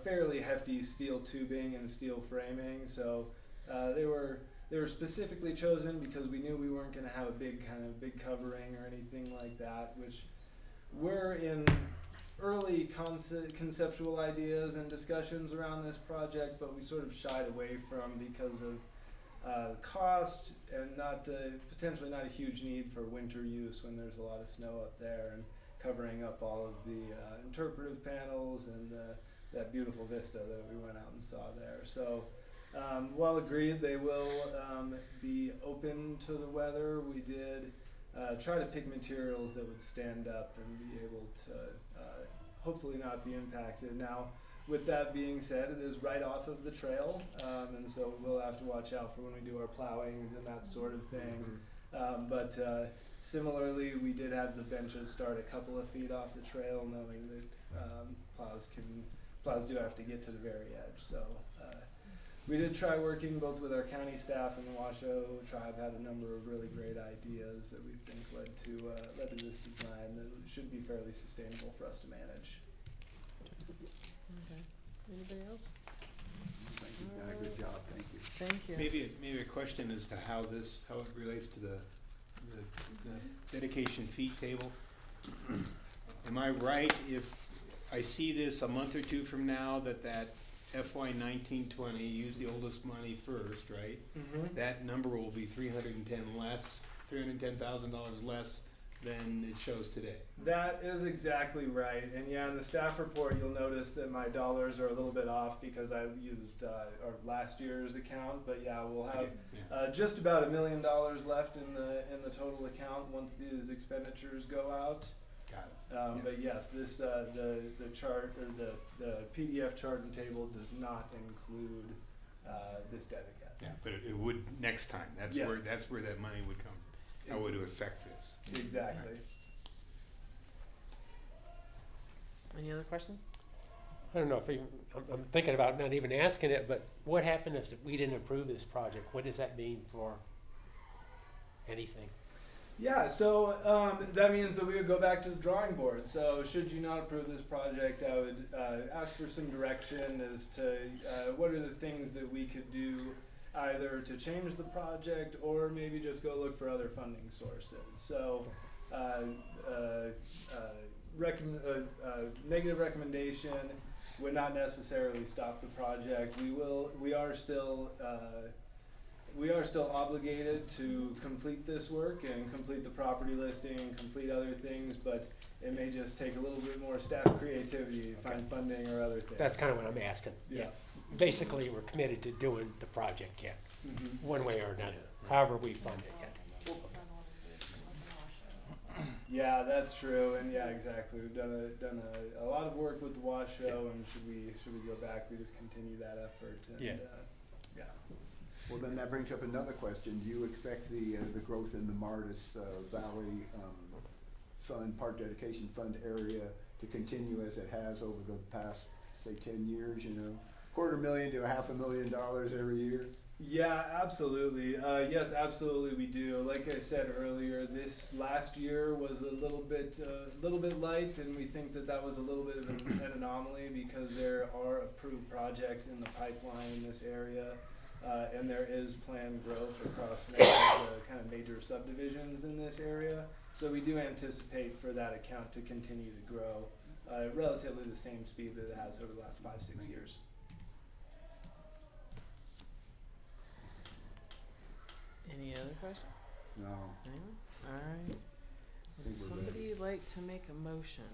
fairly hefty steel tubing and steel framing. So they were specifically chosen because we knew we weren't going to have a big covering or anything like that, which we're in early conceptual ideas and discussions around this project, but we sort of shied away from because of cost and potentially not a huge need for winter use when there's a lot of snow up there, and covering up all of the interpretive panels and that beautiful vista that we went out and saw there. So well agreed, they will be open to the weather. We did try to pick materials that would stand up and be able to hopefully not be impacted. Now, with that being said, it is right off of the trail, and so we'll have to watch out for when we do our plowings and that sort of thing. But similarly, we did have the benches start a couple of feet off the trail, knowing that plows do have to get to the very edge. So we did try working both with our county staff and the Washoe tribe. Had a number of really great ideas that we think led to this design that should be fairly sustainable for us to manage. Okay. Anybody else? Thank you, you've done a good job, thank you. Thank you. Maybe a question as to how it relates to the dedication fee table. Am I right if I see this a month or two from now that FY 1920, use the oldest money first, right? Mm-hmm. That number will be $310,000 less than it shows today. That is exactly right. And yeah, in the staff report, you'll notice that my dollars are a little bit off because I used our last year's account. But yeah, we'll have Okay, yeah. just about $1 million left in the total account once these expenditures go out. Got it. Yeah. But yes, this the chart or the PDF chart and table does not include this debit yet. Yeah, but it would next time. That's Yeah. where that money would come. How would it affect this? Exactly. Any other questions? I don't know if I'm thinking about not even asking it, but what happened if we didn't approve this project? What does that mean for anything? Yeah, so that means that we would go back to the drawing board. So should you not approve this project, I would ask for some direction as to what are the things that we could do either to change the project or maybe just go look for other funding sources. So negative recommendation would not necessarily stop the project. We are still obligated to complete this work and complete the property listing and complete other things, but it may just take a little bit more staff creativity to find funding or other things. That's kind of what I'm asking. Yeah. Basically, we're committed to doing the project yet, one way or another, however we fund it yet. Yeah, that's true, and yeah, exactly. We've done a lot of work with the Washoe, and should we go back, we just continue that effort. And, Yeah. Yeah. Well, then that brings up another question. Do you expect the growth in the Martis Valley Fund, Park Dedication Fund area to continue as it has over the past, say, 10 years, $250,000 to $500,000 every year? Yeah, absolutely. Yes, absolutely we do. Like I said earlier, this last year was a little bit light, and we think that was a little bit of an anomaly because there are approved projects in the pipeline in this area. And there is planned growth across many of the kind of major subdivisions in this area. So we do anticipate for that account to continue to grow relatively the same speed that it has over the last 5-6 years. Any other questions? No. Anyone? All right. Would think we're somebody like to make a motion?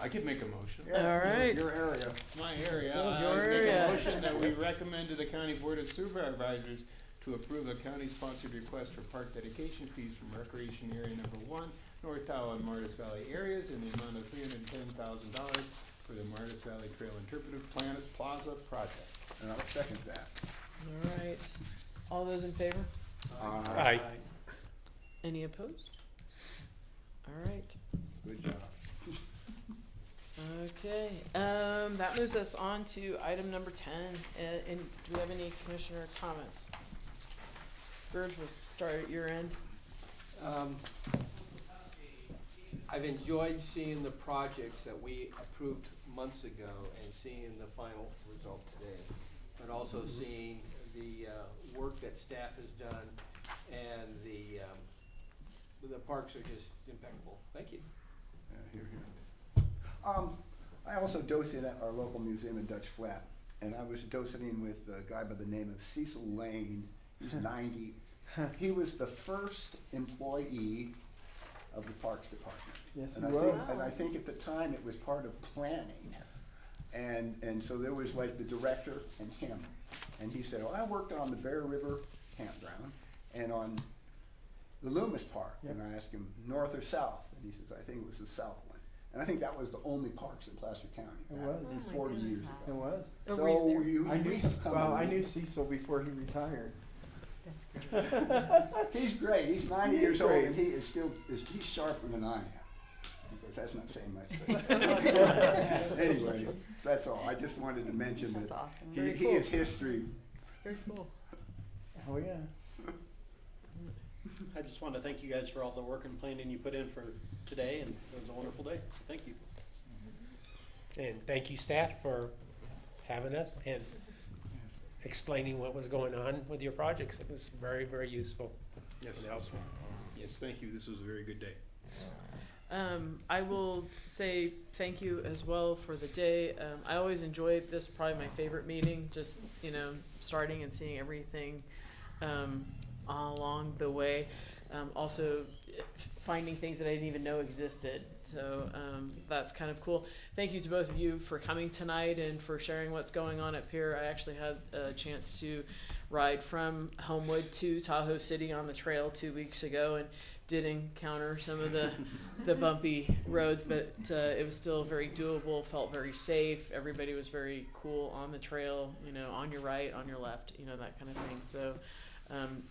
I could make a motion. All right. Your area. My area. Your I make area. a motion that we recommend to the county board of supervisors to approve a county-sponsored request for park dedication fees from Recreation Area Number 1, North Tahoe and Martis Valley areas in the amount of $310,000 for the Martis Valley Trail Interpretive Plaza project. And I'll second that. All right. All those in favor? Aye. Any opposed? All right. Good job. Okay, that moves us on to item number 10. And do we have any commissioner comments? Burge, we'll start at your end. I've enjoyed seeing the projects that we approved months ago and seeing the final result today. But also seeing the work that staff has done, and the parks are just impeccable. Thank you. Here. I also docent at our local museum in Dutch Flat, and I was docenting with a guy by the name of Cecil Lane. He's 90. He was the first employee of the Parks Department. Yes, And he was. and I think at the time it was part of planning. And so there was like the director and him. And he said, well, I worked on the Bear River campground and on the Loomis Park. Yep. And I asked him, north or south? And he says, I think it was the south one. And I think that was the only parks in Placer County. It That was. 40 years ago. It was. Oh, So were you I knew. come Well, on. I knew Cecil before he retired. He's great. He's 90 He years is old, great. and he's sharper than I am. Of course, that's not saying much. But anyway, that's all. I just wanted to mention That's that awesome. he, Very he cool. is history. Very cool. Oh yeah. I just want to thank you guys for all the work and planning you put in for today, and it was a wonderful day. Thank you. And thank you, staff, for having us and explaining what was going on with your projects. It was very, very useful. Yes. And helpful. Yes, thank you. This was a very good day. I will say thank you as well for the day. I always enjoy this, probably my favorite meeting, just, starting and seeing everything along the way. Also finding things that I didn't even know existed. So that's kind of cool. Thank you to both of you for coming tonight and for sharing what's going on up here. I actually had a chance to ride from Homewood to Tahoe City on the trail 2 weeks ago and did encounter some of the bumpy roads, but it was still very doable, felt very safe. Everybody was very cool on the trail, on your right, on your left, that kind of thing. So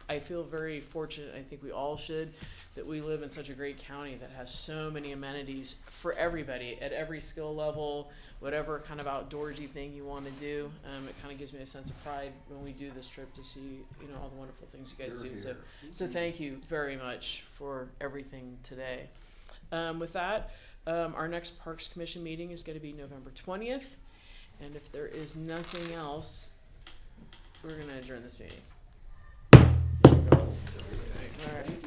I feel very fortunate, I think we all should, that we live in such a great county that has so many amenities for everybody at every skill level, whatever kind of outdoorsy thing you want to do. It kind of gives me a sense of pride when we do this trip to see, all the wonderful things you guys do. So thank you very much for everything today. With that, our next Parks Commission meeting is going to be November 20th. And if there is nothing else, we're going to adjourn this meeting. All right.